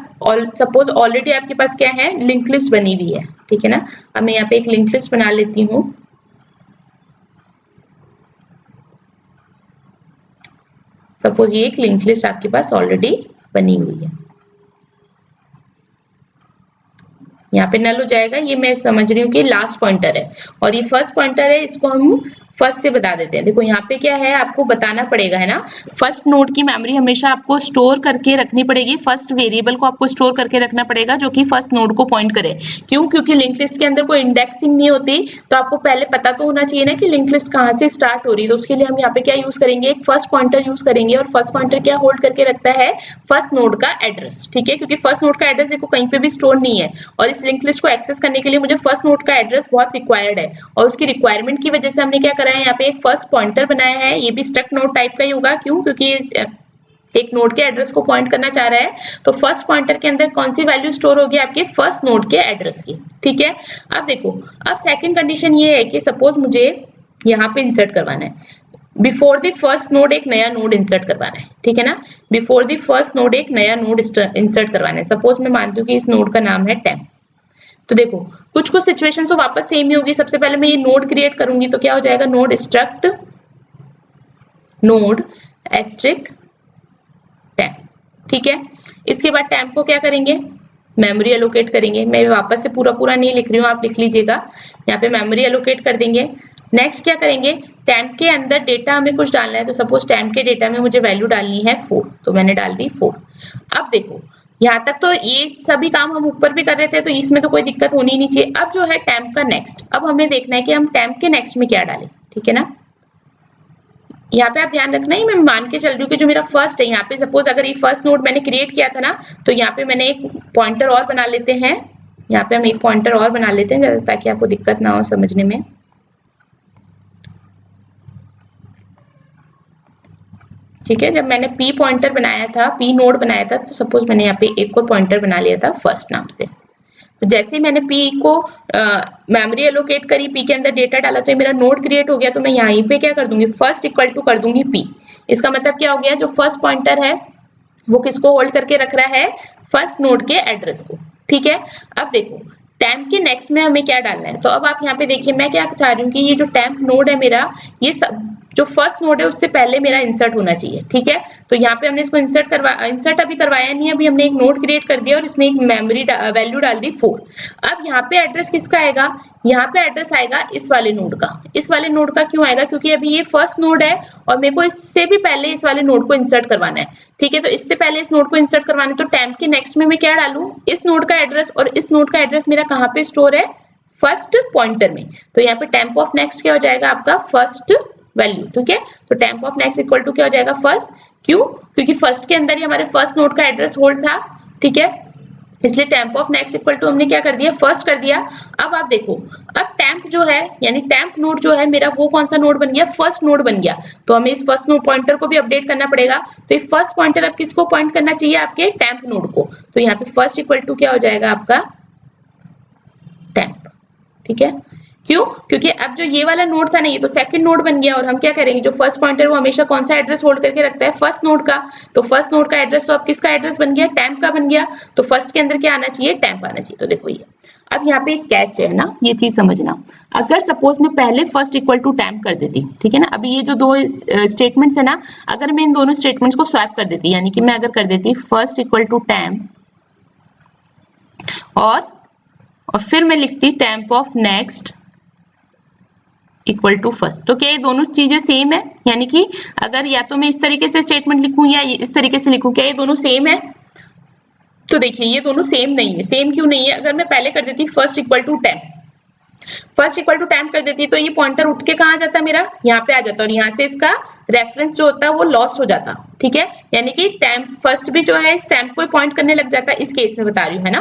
Speaker 1: सपोज ऑलरेडी आपके पास क्या है, लिंक लिस्ट बनी हुई है। ठीक है ना, अब मैं यहाँ पे एक लिंक लिस्ट बना लेती हूँ। सपोज ये एक लिंक लिस्ट आपके पास ऑलरेडी बनी हुई है, यहाँ पे नल हो जाएगा। ये मैं समझ रही हूँ कि लास्ट पॉइंटर है और ये फर्स्ट पॉइंटर है, इसको हम फर्स्ट से बता देते हैं। देखो यहाँ पे क्या है, आपको बताना पड़ेगा, है ना, फर्स्ट नोड की मेमोरी हमेशा आपको स्टोर करके रखनी पड़ेगी, फर्स्ट वेरिएबल को आपको स्टोर करके रखना पड़ेगा जो कि फर्स्ट नोड को पॉइंट करे। क्यों, क्योंकि लिंक लिस्ट के अंदर कोई इंडेक्सिंग नहीं होती, तो आपको पहले पता तो होना चाहिए ना कि लिंक लिस्ट कहाँ से स्टार्ट हो रही है। तो उसके लिए हम यहाँ पे क्या यूज करेंगे, एक फर्स्ट पॉइंटर यूज करेंगे, और फर्स्ट पॉइंटर क्या होल्ड करके रखता है, फर्स्ट नोड का एड्रेस। ठीक है, क्योंकि फर्स्ट नोड का एड्रेस देखो कहीं पे भी स्टोर नहीं है, और इस लिंक लिस्ट को एक्सेस करने के लिए मुझे फर्स्ट नोड का एड्रेस बहुत रिक्वायर्ड है, और उसकी रिक्वायरमेंट की वजह से हमने क्या करा है, यहाँ पे एक फर्स्ट पॉइंटर बनाया है। ये भी स्ट्रक्ट नोड टाइप का ही होगा, क्यों, क्योंकि एक नोड के एड्रेस को पॉइंट करना चाह रहा है, तो फर्स्ट पॉइंटर के अंदर कौन सी वैल्यू स्टोर होगी, आपके फर्स्ट नोड के एड्रेस की। ठीक है, अब देखो, अब सेकंड कंडीशन ये है कि सपोज मुझे यहाँ पे इंसर्ट करवाना है, बिफोर द फर्स्ट नोड एक नया नोड इंसर्ट करवाना है। ठीक है ना, बिफोर द फर्स्ट नोड एक नया नोड इंसर्ट करवाना है। सपोज मैं मानती हूँ कि इस नोड का नाम है टेम्प। तो देखो कुछ कुछ सिचुएशन तो वापस सेम ही होगी। सबसे पहले मैं ये नोड क्रिएट करूंगी, तो क्या हो जाएगा, node struct node asterisk temp. ठीक है, इसके बाद टेम्प को क्या करेंगे, मेमोरी एलोकेट करेंगे। मैं वापस से पूरा पूरा नहीं लिख रही हूँ, आप लिख लीजिएगा, यहाँ पे मेमोरी एलोकेट कर देंगे। नेक्स्ट क्या करेंगे, टेम्प के अंदर डेटा हमें कुछ डालना है, तो सपोज टेम्प के डेटा में मुझे वैल्यू डालनी है 4, तो मैंने डाल दी 4। अब देखो यहाँ तक तो ये सभी काम हम ऊपर भी कर रहे थे, तो इसमें तो कोई दिक्कत होनी नहीं चाहिए। अब जो है टेम्प का नेक्स्ट, अब हमें देखना है कि हम टेम्प के नेक्स्ट में क्या डालें। ठीक है ना, यहाँ पे आप ध्यान रखना ही, मैं मान के चल रही हूँ कि जो मेरा फर्स्ट है, यहाँ पे सपोज अगर ये फर्स्ट नोड मैंने क्रिएट किया था ना, तो यहाँ पे मैंने एक पॉइंटर और बना लेते हैं, यहाँ पे हम एक पॉइंटर और बना लेते हैं ताकि आपको दिक्कत ना हो समझने में। ठीक है, जब मैंने पी पॉइंटर बनाया था, पी नोड बनाया था, तो सपोज मैंने यहाँ पे एक और पॉइंटर बना लिया था फर्स्ट नाम से। तो जैसे ही मैंने पी को मेमोरी एलोकेट करी, पी के अंदर डेटा डाला, तो ये मेरा नोड क्रिएट हो गया। तो मैं यहाँ पे क्या कर दूंगी, फर्स्ट इक्वल टू कर दूंगी पी। इसका मतलब क्या हो गया, जो फर्स्ट पॉइंटर है वो किसको होल्ड करके रख रहा है, फर्स्ट नोड के एड्रेस को। ठीक है, अब देखो टेम्प के नेक्स्ट में हमें क्या डालना है। तो अब आप यहाँ पे देखिए, मैं क्या चाह रही हूँ कि ये जो टेम्प नोड है मेरा, ये सब जो फर्स्ट नोड है उससे पहले मेरा इंसर्ट होना चाहिए। ठीक है, तो यहाँ पे हमने इसको इंसर्ट अभी करवाया नहीं है, अभी हमने एक नोड क्रिएट कर दिया और इसमें एक मेमोरी वैल्यू डाल दी 4। अब यहाँ पे एड्रेस किसका आएगा, यहाँ पे एड्रेस आएगा इस वाले नोड का। इस वाले नोड का क्यों आएगा, क्योंकि अभी ये फर्स्ट नोड है और मेरे को इससे भी पहले इस वाले नोड को इंसर्ट करवाना है। ठीक है, तो इससे पहले इस नोड को इंसर्ट करवाना है, तो टेम्प के नेक्स्ट में मैं क्या डालूं, इस नोड का एड्रेस, और इस नोड का एड्रेस मेरा कहाँ पे स्टोर है, फर्स्ट पॉइंटर में। तो यहाँ पे टेम्प ऑफ नेक्स्ट क्या हो जाएगा, आपका फर्स्ट वैल्यू। ठीक है, तो temp of next equal to क्या हो जाएगा, फर्स्ट। क्यों, क्योंकि फर्स्ट के अंदर ही हमारे फर्स्ट नोड का एड्रेस होल्ड था। ठीक है, इसलिए temp of next equal to हमने क्या कर दिया, फर्स्ट कर दिया। अब आप देखो, अब टेम्प जो है यानी टेम्प नोड जो है मेरा, वो कौन सा नोड बन गया, फर्स्ट नोड बन गया। तो हमें इस फर्स्ट नोड पॉइंटर को भी अपडेट करना पड़ेगा। तो ये फर्स्ट पॉइंटर अब किसको पॉइंट करना चाहिए, आपके टेम्प नोड को। तो यहाँ पे फर्स्ट इक्वल टू क्या हो जाएगा, आपका टेम्प। ठीक है, क्यों, क्योंकि अब जो ये वाला नोड था ना, ये तो सेकंड नोड बन गया, और हम क्या करेंगे, जो फर्स्ट पॉइंटर वो हमेशा कौन सा एड्रेस होल्ड करके रखता है, फर्स्ट नोड का। तो फर्स्ट नोड का एड्रेस तो अब किसका एड्रेस बन गया, टेम्प का बन गया। तो फर्स्ट के अंदर क्या आना चाहिए, टेम्प आना चाहिए। तो देखो ये, अब यहाँ पे एक कैच है ना, ये चीज समझना। अगर सपोज मैं पहले फर्स्ट इक्वल टू टेम्प कर देती, ठीक है ना, अभी ये जो दो स्टेटमेंट्स है ना, अगर मैं इन दोनों स्टेटमेंट्स को स्वैप कर देती, यानी कि मैं अगर कर देती फर्स्ट इक्वल टू टेम्प और फिर मैं लिखती temp of next equal to first, तो क्या ये दोनों चीजें सेम है, यानी कि अगर या तो मैं इस तरीके से स्टेटमेंट लिखूं या इस तरीके से लिखूं, क्या ये दोनों सेम है। तो देखिए ये दोनों सेम नहीं है। सेम क्यों नहीं है, अगर मैं पहले कर देती first equal to temp, first equal to temp कर देती तो ये पॉइंटर उठ के कहाँ आ जाता मेरा, यहाँ पे आ जाता, और यहाँ से इसका रेफरेंस जो होता है वो लॉस्ट हो जाता, ठीक है। यानी कि टेम्प फर्स्ट भी जो है इस टेम्प को पॉइंट करने लग जाता है, इस केस में बता रही हूँ, है ना।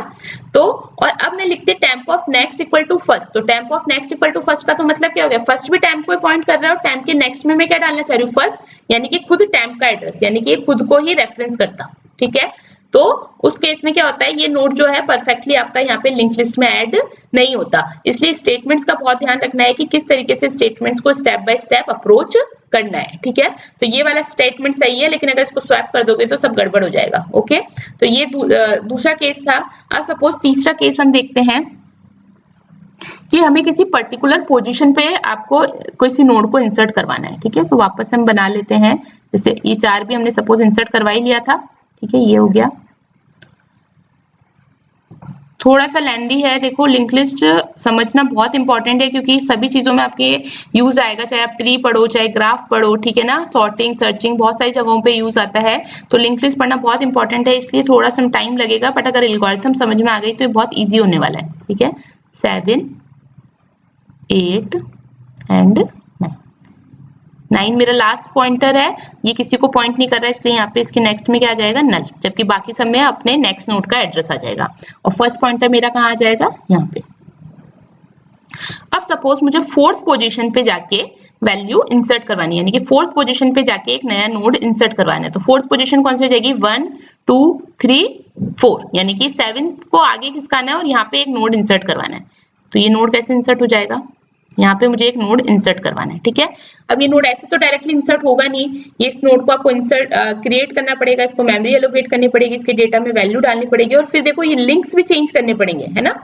Speaker 1: तो और अब मैं लिखती temp of next equal to first, तो temp of next equal to first का तो मतलब क्या हो गया, फर्स्ट भी टेम्प को पॉइंट कर रहा है और टेम्प के नेक्स्ट में मैं क्या डालना चाह रही हूँ, फर्स्ट, यानी कि खुद टेम्प का एड्रेस, यानी कि खुद को ही रेफरेंस करता, ठीक है। तो उस केस में क्या होता है, ये नोड जो है परफेक्टली आपका यहाँ पे लिंक लिस्ट में ऐड नहीं होता। इसलिए स्टेटमेंट्स का बहुत ध्यान रखना है कि किस तरीके से स्टेटमेंट्स को स्टेप बाय स्टेप अप्रोच करना है, ठीक है। तो ये वाला स्टेटमेंट सही है, लेकिन अगर इसको स्वैप कर दोगे तो सब गड़बड़ हो जाएगा, ओके। तो ये दूसरा केस था। अब सपोज तीसरा केस हम देखते हैं कि हमें किसी पर्टिकुलर पोजीशन पे आपको किसी नोड को इंसर्ट करवाना है, ठीक है। तो वापस हम बना लेते हैं, जैसे ये 4 भी हमने सपोज इंसर्ट करवा ही लिया था, ठीक है, ये हो गया। थोड़ा सा लेंदी है, देखो लिंक लिस्ट समझना बहुत इंपॉर्टेंट है, क्योंकि सभी चीजों में आपके यूज आएगा, चाहे आप ट्री पढ़ो चाहे ग्राफ पढ़ो, ठीक है ना, सॉर्टिंग सर्चिंग बहुत सारी जगहों पे यूज आता है। तो लिंक लिस्ट पढ़ना बहुत इंपॉर्टेंट है, इसलिए थोड़ा सा टाइम लगेगा, बट अगर एल्गोरिथम समझ में आ गई तो ये बहुत ईजी होने वाला है, ठीक है। 7 8 एंड 9 मेरा लास्ट पॉइंटर है, ये किसी को पॉइंट नहीं कर रहा है, इसलिए यहाँ पे इसके नेक्स्ट में क्या आ जाएगा, नल, जबकि बाकी सब में अपने नेक्स्ट नोड का एड्रेस आ जाएगा। और फर्स्ट पॉइंटर मेरा कहाँ आ जाएगा, यहाँ पे। अब सपोज मुझे फोर्थ पोजीशन पे जाके वैल्यू इंसर्ट करवानी है, यानी कि फोर्थ पोजीशन पे जाके एक नया नोड इंसर्ट करवाना है। तो फोर्थ पोजीशन कौन सी हो जाएगी, 1 2 3 4, यानी कि 7 को आगे किसका आना है और यहाँ पे एक नोड इंसर्ट करवाना है। तो ये नोड कैसे इंसर्ट हो जाएगा, यहाँ पे मुझे एक नोड इंसर्ट करवाना है, ठीक है। अब ये नोड ऐसे तो डायरेक्टली इंसर्ट होगा नहीं, ये इस नोड को आपको इंसर्ट क्रिएट करना पड़ेगा, इसको मेमोरी एलोकेट करनी पड़ेगी, इसके डेटा में वैल्यू डालनी पड़ेगी, और फिर देखो ये लिंक्स भी चेंज करने पड़ेंगे, है ना।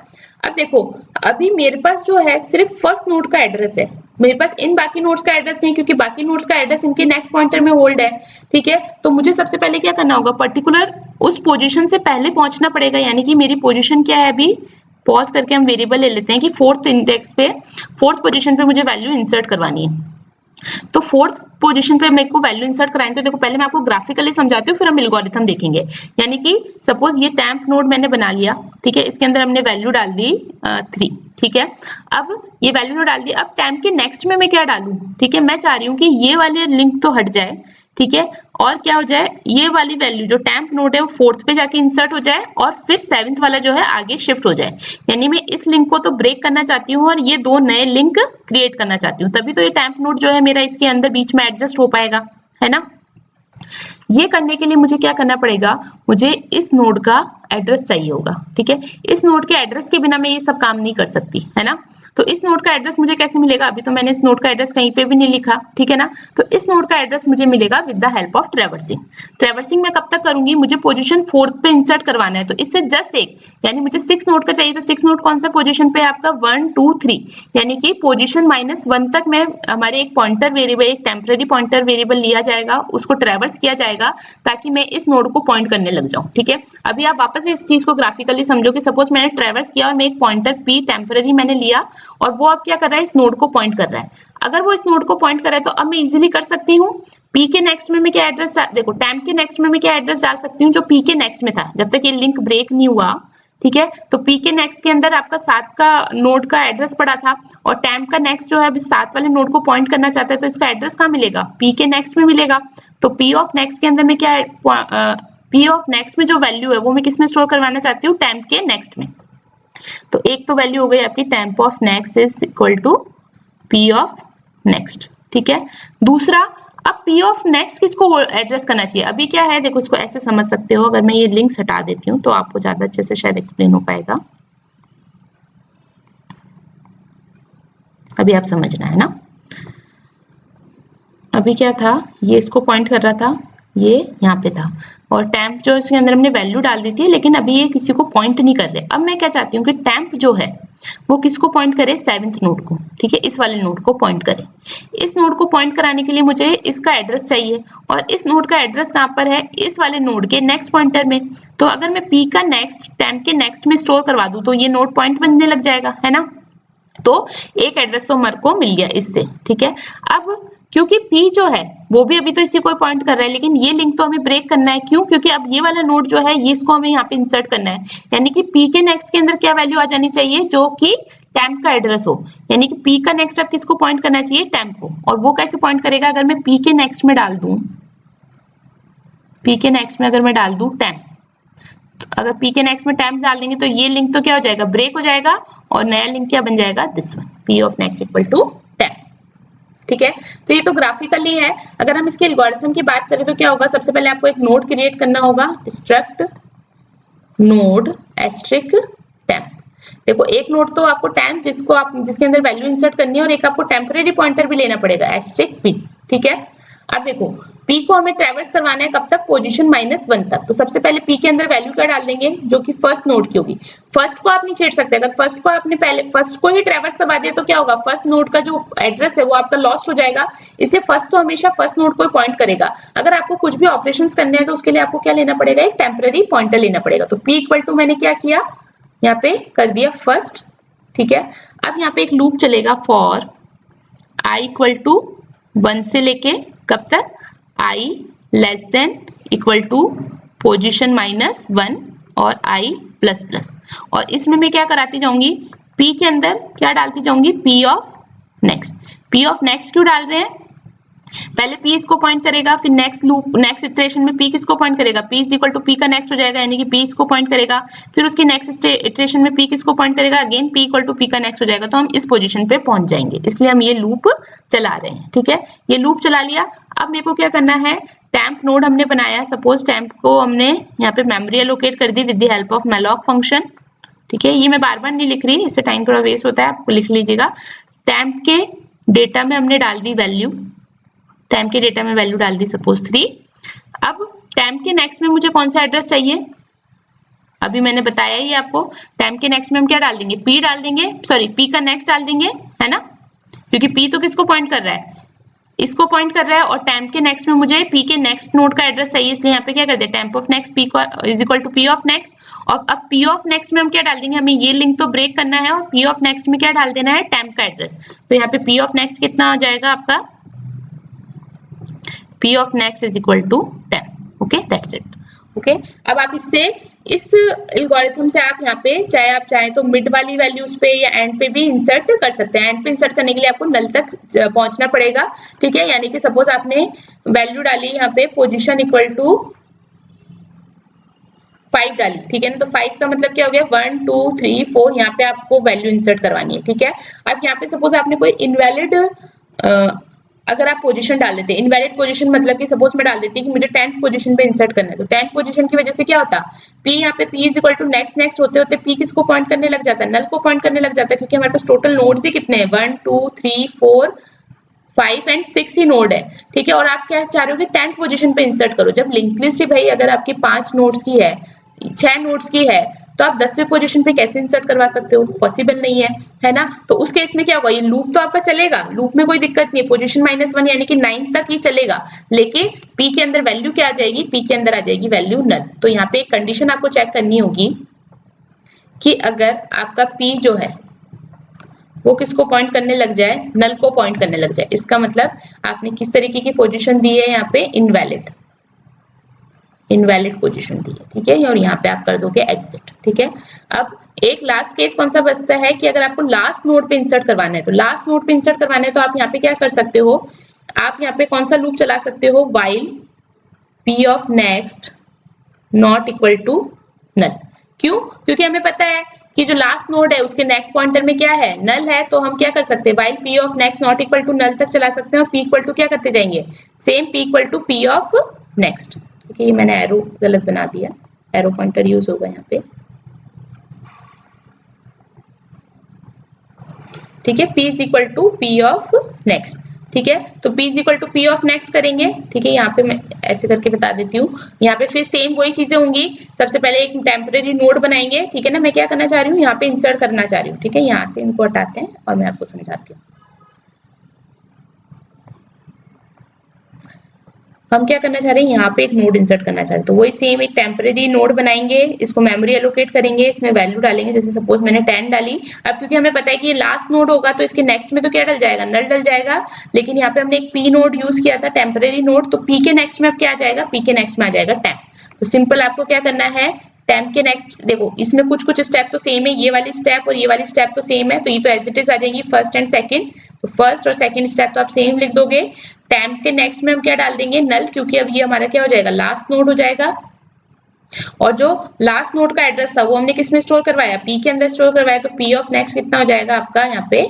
Speaker 1: अब देखो अभी मेरे पास जो है सिर्फ फर्स्ट नोड का एड्रेस है, मेरे पास इन बाकी नोड्स का एड्रेस नहीं, क्योंकि बाकी नोड्स का एड्रेस इनके नेक्स्ट पॉइंटर में होल्ड है, ठीक है। तो मुझे सबसे पहले क्या करना होगा, पर्टिकुलर उस पोजीशन से पहले पहुंचना पड़ेगा, यानी कि मेरी पोजीशन क्या है, अभी पॉज करके हम वेरिएबल ले लेते हैं कि फोर्थ इंडेक्स पे, फोर्थ पोजीशन पे मुझे वैल्यू इंसर्ट करवानी है। तो फोर्थ पोजीशन पे मेरे को वैल्यू इंसर्ट कराएं, तो देखो पहले मैं आपको ग्राफिकली समझाती हूँ, फिर हम एल्गोरिथम देखेंगे। यानी कि सपोज ये टेम्प नोड मैंने बना लिया, ठीक है, इसके अंदर हमने वैल्यू डाल दी 3, ठीक है। अब ये वैल्यू तो डाल दी, अब टेम्प के नेक्स्ट में मैं क्या डालूं, ठीक है, मैं चाह रही हूँ कि ये वाले लिंक तो हट जाए, ठीक है, और क्या हो जाए, ये वाली वैल्यू जो टेम्प नोड है वो फोर्थ पे जाके इंसर्ट हो जाए, और फिर 7th वाला जो है आगे शिफ्ट हो जाए। यानी मैं इस लिंक को तो ब्रेक करना चाहती हूँ और ये दो नए लिंक क्रिएट करना चाहती हूँ, तभी तो ये टेम्प नोड जो है मेरा इसके अंदर बीच में एडजस्ट हो पाएगा, है ना। ये करने के लिए मुझे क्या करना पड़ेगा, मुझे इस नोड का एड्रेस चाहिए होगा, ठीक है। इस नोड के एड्रेस के बिना मैं ये सब काम नहीं कर सकती, है ना। तो इस नोड का एड्रेस मुझे कैसे मिलेगा, अभी तो मैंने इस नोड का एड्रेस कहीं पे भी नहीं लिखा, ठीक है ना। तो इस नोड का एड्रेस मुझे मिलेगा with the help of traversing. Traversing मैं कब तक करूंगी, मुझे पोजीशन 4th पे इंसर्ट करवाना है, तो इससे जस्ट एक, यानी मुझे 6 नोड का चाहिए, तो 6 नोड कौन सा पोजीशन पे आपका 1 2 3, यानी कि पोजीशन -1 तक मैं हमारे एक पॉइंटर वेरिएबल, एक टेम्पररी पॉइंटर वेरिएबल लिया जाएगा, उसको ट्रैवर्स किया जाएगा ताकि मैं इस नोड को पॉइंट करने लग जाऊं, ठीक है। अभी आप वापस से इस चीज को ग्राफिकली समझो कि सपोज मैंने ट्रैवर्स किया और मैं एक पॉइंटर p टेम्पररी मैंने लिया, और वो अब क्या कर रहा है, इस नोड को पॉइंट कर रहा है। अगर वो इस नोड को पॉइंट कर रहा है तो अब मैं इजीली कर सकती हूँ, p के नेक्स्ट में मैं क्या एड्रेस, देखो टेम्प के नेक्स्ट में मैं क्या एड्रेस डाल सकती हूँ, जो p के नेक्स्ट में था, जब तक ये लिंक ब्रेक नहीं हुआ, ठीक है। तो p के नेक्स्ट के अंदर आपका 7 का नोड का एड्रेस पड़ा था, और टेम्प का नेक्स्ट जो है अभी 7 वाले नोड को पॉइंट करना चाहता है, तो इसका एड्रेस कहाँ मिलेगा, p के नेक्स्ट में मिलेगा। तो p ऑफ नेक्स्ट के अंदर में क्या p ऑफ नेक्स्ट में जो वैल्यू है वो मैं किस में स्टोर करवाना चाहती हूँ, टेम्प के नेक्स्ट में। तो एक तो वैल्यू हो गई आपकी temp of next is equal to p of next, ठीक है। दूसरा, अब p ऑफ नेक्स्ट किसको एड्रेस करना चाहिए, अभी क्या है, देखो इसको ऐसे समझ सकते हो, अगर मैं ये लिंक्स हटा देती हूँ तो आपको ज्यादा अच्छे से शायद एक्सप्लेन हो पाएगा, अभी आप समझना है ना। अभी क्या था, ये इसको पॉइंट कर रहा था, ये यहाँ पे था, और टेम्प जो इसके अंदर हमने वैल्यू डाल दी थी, लेकिन अभी ये किसी को पॉइंट नहीं कर रहे। अब मैं क्या चाहती हूँ कि टेम्प जो है वो किसको पॉइंट करे, 7th नोड को, ठीक है, इस वाले नोड को पॉइंट करे। इस नोड को पॉइंट कराने के लिए मुझे इसका एड्रेस चाहिए, और इस नोड का एड्रेस कहाँ पर है, इस वाले नोड के नेक्स्ट पॉइंटर में। तो अगर मैं p का नेक्स्ट टेम्प के नेक्स्ट में स्टोर करवा दूं तो ये नोड पॉइंट बनने लग जाएगा, है ना। तो एक एड्रेस तो हमारे को मिल गया इससे, ठीक है। अब क्योंकि p जो है वो भी अभी तो इसी को पॉइंट कर रहा है, लेकिन ये लिंक तो हमें ब्रेक करना है, क्यों, क्योंकि अब ये वाला नोड जो है ये इसको हमें यहाँ पे इंसर्ट करना है, यानी कि p के नेक्स्ट के अंदर क्या वैल्यू आ जानी चाहिए, जो कि टेम्प का एड्रेस हो, यानी कि पी का नेक्स्ट अब किसको पॉइंट करना चाहिए, टेम्प को। और वो कैसे पॉइंट करेगा, अगर मैं पी के नेक्स्ट में डाल दूं, पी के नेक्स्ट में अगर मैं डाल दूं टेम्प, तो अगर पी के नेक्स्ट में टेम्प डाल देंगे तो ये लिंक तो क्या हो जाएगा, ब्रेक हो जाएगा, और नया लिंक क्या बन जाएगा, this one, P of next equal to temp. ठीक है, तो ये तो ग्राफिकली है। अगर हम इसके एल्गोरिथम की बात करें तो क्या होगा, सबसे पहले आपको एक नोड क्रिएट करना होगा, स्ट्रक्ट नोड एस्ट्रिक टेम्प। देखो एक नोड तो आपको टेम्प जिसको आप जिसके अंदर वैल्यू इंसर्ट करनी है, और एक आपको टेम्परेरी पॉइंटर भी लेना पड़ेगा, एस्ट्रिक पी। ठीक है, अब देखो पी को हमें ट्रेवर्स करवाना है कब तक, पोजीशन -1 तक। तो सबसे पहले पी के अंदर वैल्यू क्या डाल देंगे, जो कि फर्स्ट नोड की होगी। फर्स्ट को आप नहीं छेड़ सकते, अगर फर्स्ट को आपने पहले फर्स्ट को ही ट्रेवर्स करवा दिया तो क्या होगा, फर्स्ट नोड का जो एड्रेस है वो आपका लॉस्ट हो जाएगा। इसलिए फर्स्ट तो हमेशा फर्स्ट नोड को पॉइंट करेगा। अगर आपको कुछ भी ऑपरेशंस करने हैं तो उसके लिए आपको क्या लेना पड़ेगा, एक टेम्परेरी पॉइंटर लेना पड़ेगा। तो पी इक्वल टू मैंने क्या किया, यहाँ पे कर दिया फर्स्ट। ठीक है, अब यहाँ पे एक लूप चलेगा फॉर आई इक्वल टू 1 से लेके कब तक, I less than equal to position -1 और आई प्लस प्लस। और इसमें मैं क्या कराती जाऊंगी, पी के अंदर क्या डालती जाऊंगी, P of next. P of next क्यों डाल रहे हैं, पहले p इसको पॉइंट करेगा, फिर नेक्स्ट लूप नेक्स्ट इटरेशन में p किसको पॉइंट करेगा, p is equal to p का नेक्स्ट हो जाएगा, यानी कि p इसको पॉइंट करेगा। फिर उसकी नेक्स्ट इटरेशन में p किसको पॉइंट करेगा, again p equal to p का नेक्स्ट हो जाएगा। तो हम इस पोजीशन पे पहुंच जाएंगे, इसलिए हम ये लूप चला रहे हैं। ठीक है, ये लूप चला लिया। अब मेरे को क्या करना है, टैम्प नोड हमने बनाया, सपोज टैम्प को हमने यहाँ पे मेमोरी एलोकेट कर दी with the help of malloc function. ठीक है, ये मैं बार बार नहीं लिख रही, इससे टाइम थोड़ा वेस्ट होता है, आप लिख लीजिएगा। टैम्प के डेटा में हमने डाल दी वैल्यू, टैम्प के डेटा में वैल्यू डाल दी सपोज 3। अब टैम्प के नेक्स्ट में मुझे कौन सा एड्रेस चाहिए, अभी मैंने बताया ही आपको, टैम्प के नेक्स्ट में हम क्या डाल देंगे, p डाल देंगे, सॉरी p का नेक्स्ट डाल देंगे, है ना, क्योंकि p तो किसको पॉइंट कर रहा है, इसको पॉइंट कर रहा है। और टैम्प के नेक्स्ट में मुझे p के नेक्स्ट नोड का एड्रेस चाहिए, इसलिए यहाँ पे क्या कर दे, टैम्प ऑफ नेक्स्ट p को is equal to p of next. और अब p ऑफ नेक्स्ट में हम क्या डाल देंगे, हमें ये लिंक तो ब्रेक करना है, और p ऑफ नेक्स्ट में क्या डाल देना है, टैम्प का एड्रेस। तो यहाँ पे p ऑफ नेक्स्ट कितना हो जाएगा आपका, p of next is equal to 10. Okay, that's it. Okay, अब आप इससे इस एल्गोरिथम से आप यहाँ पे चाहे आप चाहें तो मिड वाली वैल्यूज पे या एंड पे भी इंसर्ट कर सकते हैं। एंड पे इंसर्ट करने के लिए आपको नल तक पहुंचना पड़ेगा। ठीक है, यानी कि सपोज आपने वैल्यू डाली यहाँ पे पोजीशन इक्वल टू 5 डाली, ठीक है ना, तो 5 का मतलब क्या हो गया, 1 2 3 4, यहाँ पे आपको वैल्यू इंसर्ट करवानी है। ठीक है, अब यहाँ पे सपोज आपने कोई इनवैलिड अगर आप पोजीशन डाल देते, इनवैलिड पोजीशन मतलब कि सपोज मैं डाल देती कि मुझे 10th पोजीशन पे इंसर्ट करना है, तो 10th पोजीशन की वजह से क्या होता, p यहाँ पे p is equal to next next होते होते p किसको पॉइंट करने लग जाता है, नल को पॉइंट करने लग जाता है, क्योंकि हमारे पास टोटल नोड्स ही कितने हैं, 1 2 3 4 5 एंड 6 ही नोड है। ठीक है, और आप क्या चाह रहे हो कि 10th पोजीशन पे इंसर्ट करो, जब लिंक लिस्ट ही भाई अगर आपकी 5 नोड्स की है, 6 नोड्स की है, तो आप 10वें पोजीशन पे कैसे इंसर्ट करवा सकते हो, पॉसिबल नहीं है ना। तो उस केस में क्या होगा, ये लूप तो आपका चलेगा, लूप में कोई दिक्कत नहीं है, पोजीशन -1 यानी कि 9 तक ही चलेगा, लेकिन p के अंदर वैल्यू क्या आ जाएगी, p के अंदर आ जाएगी वैल्यू नल। तो यहाँ पे एक कंडीशन आपको चेक करनी होगी कि अगर आपका p जो है वो किसको पॉइंट करने लग जाए, नल को पॉइंट करने लग जाए, इसका मतलब आपने किस तरीके की पोजीशन दी है, यहाँ पे इनवैलिड पोजीशन दी है। ठीक है, और यहाँ पे आप कर दोगे एग्जिट। ठीक है, अब एक लास्ट केस कौन सा बचता है कि अगर आपको लास्ट नोड पे इंसर्ट करवाना है, तो लास्ट नोड पे इंसर्ट करवाना है तो आप यहाँ पे क्या कर सकते हो, आप यहाँ पे कौन सा लूप चला सकते हो, while p of next not equal to null. क्यों, क्योंकि हमें पता है कि जो लास्ट नोड है उसके नेक्स्ट पॉइंटर में क्या है, नल है, तो हम क्या कर सकते हैं, while p of next not equal to null तक चला सकते हैं, और p इक्वल टू क्या करते जाएंगे, same p equal to p of next. ठीक है, ये मैंने एरो गलत बना दिया, एरो पॉइंटर यूज होगा यहाँ पे। ठीक है, p is equal to p of next. ठीक है, तो p is equal to p of next करेंगे। ठीक है, यहाँ पे मैं ऐसे करके बता देती हूँ, यहाँ पे फिर सेम वही चीजें होंगी, सबसे पहले एक टेम्परेरी नोड बनाएंगे। ठीक है ना, मैं क्या करना चाह रही हूँ, यहाँ पे इंसर्ट करना चाह रही हूँ। ठीक है, यहाँ से इनको हटाते हैं और मैं आपको समझाती हूँ। हम क्या करना चाह रहे हैं, यहाँ पे एक नोड इंसर्ट करना चाह रहे हैं, तो वही सेम एक टेम्परेरी नोड बनाएंगे, इसको मेमोरी एलोकेट करेंगे, इसमें वैल्यू डालेंगे, जैसे सपोज मैंने 10 डाली। अब क्योंकि हमें पता है कि ये लास्ट नोड होगा तो इसके नेक्स्ट में तो क्या डल जाएगा, नल डल जाएगा, लेकिन यहाँ पे हमने एक p नोड यूज किया था, टेम्परेरी नोड, तो p के नेक्स्ट में अब क्या आ जाएगा, p के नेक्स्ट में आ जाएगा टेम्प। तो सिंपल आपको क्या करना है, टेम्प के नेक्स्ट देखो इसमें कुछ कुछ स्टेप तो सेम है, ये वाली स्टेप और ये वाली स्टेप तो सेम है, तो ये तो एज इट इज आ जाएगी फर्स्ट एंड सेकंड, तो फर्स्ट और सेकंड स्टेप तो आप सेम लिख दोगे। टेम्प के नेक्स्ट में हम क्या डाल देंगे, नल, क्योंकि अब ये हमारा क्या हो जाएगा, लास्ट नोड हो जाएगा। और जो लास्ट नोड का एड्रेस था वो हमने किस में स्टोर करवाया, पी के अंदर स्टोर करवाया, तो पी ऑफ नेक्स्ट कितना हो जाएगा आपका यहाँ पे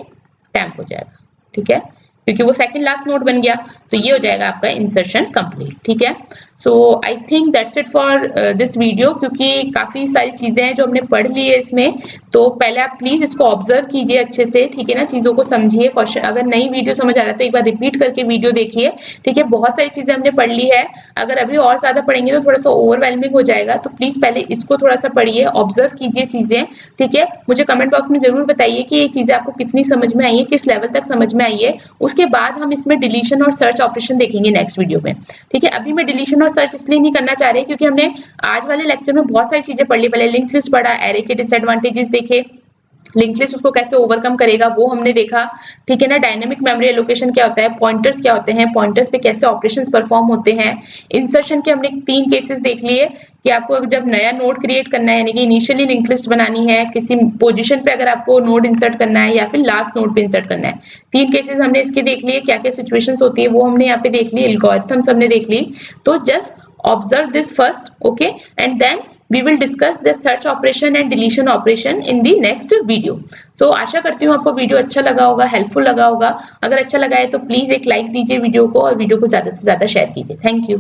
Speaker 1: टेम्प हो जाएगा, ठीक है, क्योंकि वो सेकंड लास्ट नोड बन गया, तो ये हो जाएगा आपका इंसर्शन कंप्लीट, ठीक है। So I think that's it for this video, क्योंकि काफी सारी चीजें हैं जो हमने पढ़ ली है इसमें, तो पहले आप प्लीज इसको ऑब्जर्व कीजिए अच्छे से, ठीक है ना, चीजों को समझिए, क्वेश्चन अगर नई वीडियो समझ आ रहा है तो एक बार रिपीट करके वीडियो देखिए, ठीक है। बहुत सारी चीजें हमने पढ़ ली है, अगर अभी और ज्यादा पढ़ेंगे तो थोड़ा सा ओवरवेलमिंग हो जाएगा, तो प्लीज पहले इसको थोड़ा सा पढ़िए, ऑब्जर्व कीजिए चीजें, ठीक है। मुझे कमेंट बॉक्स में जरूर बताइए कि ये चीजें आपको कितनी समझ में आई है, किस लेवल तक समझ में आई है। उसके बाद हम इसमें डिलीशन और सर्च ऑपरेशन देखेंगे नेक्स्ट वीडियो में, ठीक है। अभी मैं डिलीशन और सर्च इसलिए नहीं करना चाह रही क्योंकि हमने आज वाले लेक्चर में बहुत सारी चीजें पढ़ ली, पहले लिंक लिस्ट पढ़ा, एरे के डिसएडवांटेजेस देखे, लिंक लिस्ट उसको कैसे ओवरकम करेगा वो हमने देखा, ठीक है ना। डायनेमिक मेमोरी एलोकेशन क्या होता है, पॉइंटर्स क्या होते हैं, पॉइंटर्स पे कैसे ऑपरेशंस परफॉर्म होते हैं, इंसर्शन के हमने 3 केसेस देख लिए कि आपको जब नया नोड क्रिएट करना है, यानी कि इनिशियली लिंक लिस्ट बनानी है, किसी पोजीशन पे अगर आपको नोड इंसर्ट करना है या फिर लास्ट नोड पे इंसर्ट करना है, 3 केसेस हमने इसके देख लिए, क्या क्या सिचुएशंस होती है वो हमने यहाँ पे देख ली, एल्गोरिथम्स हमने देख ली। तो just observe this first, okay, and then we will discuss the search operation and deletion operation in the next video. So आशा करती हूँ आपको वीडियो अच्छा लगा होगा, हेल्पफुल लगा होगा। अगर अच्छा लगा है तो प्लीज एक लाइक दीजिए वीडियो को और वीडियो को ज्यादा से ज्यादा शेयर कीजिए। Thank you.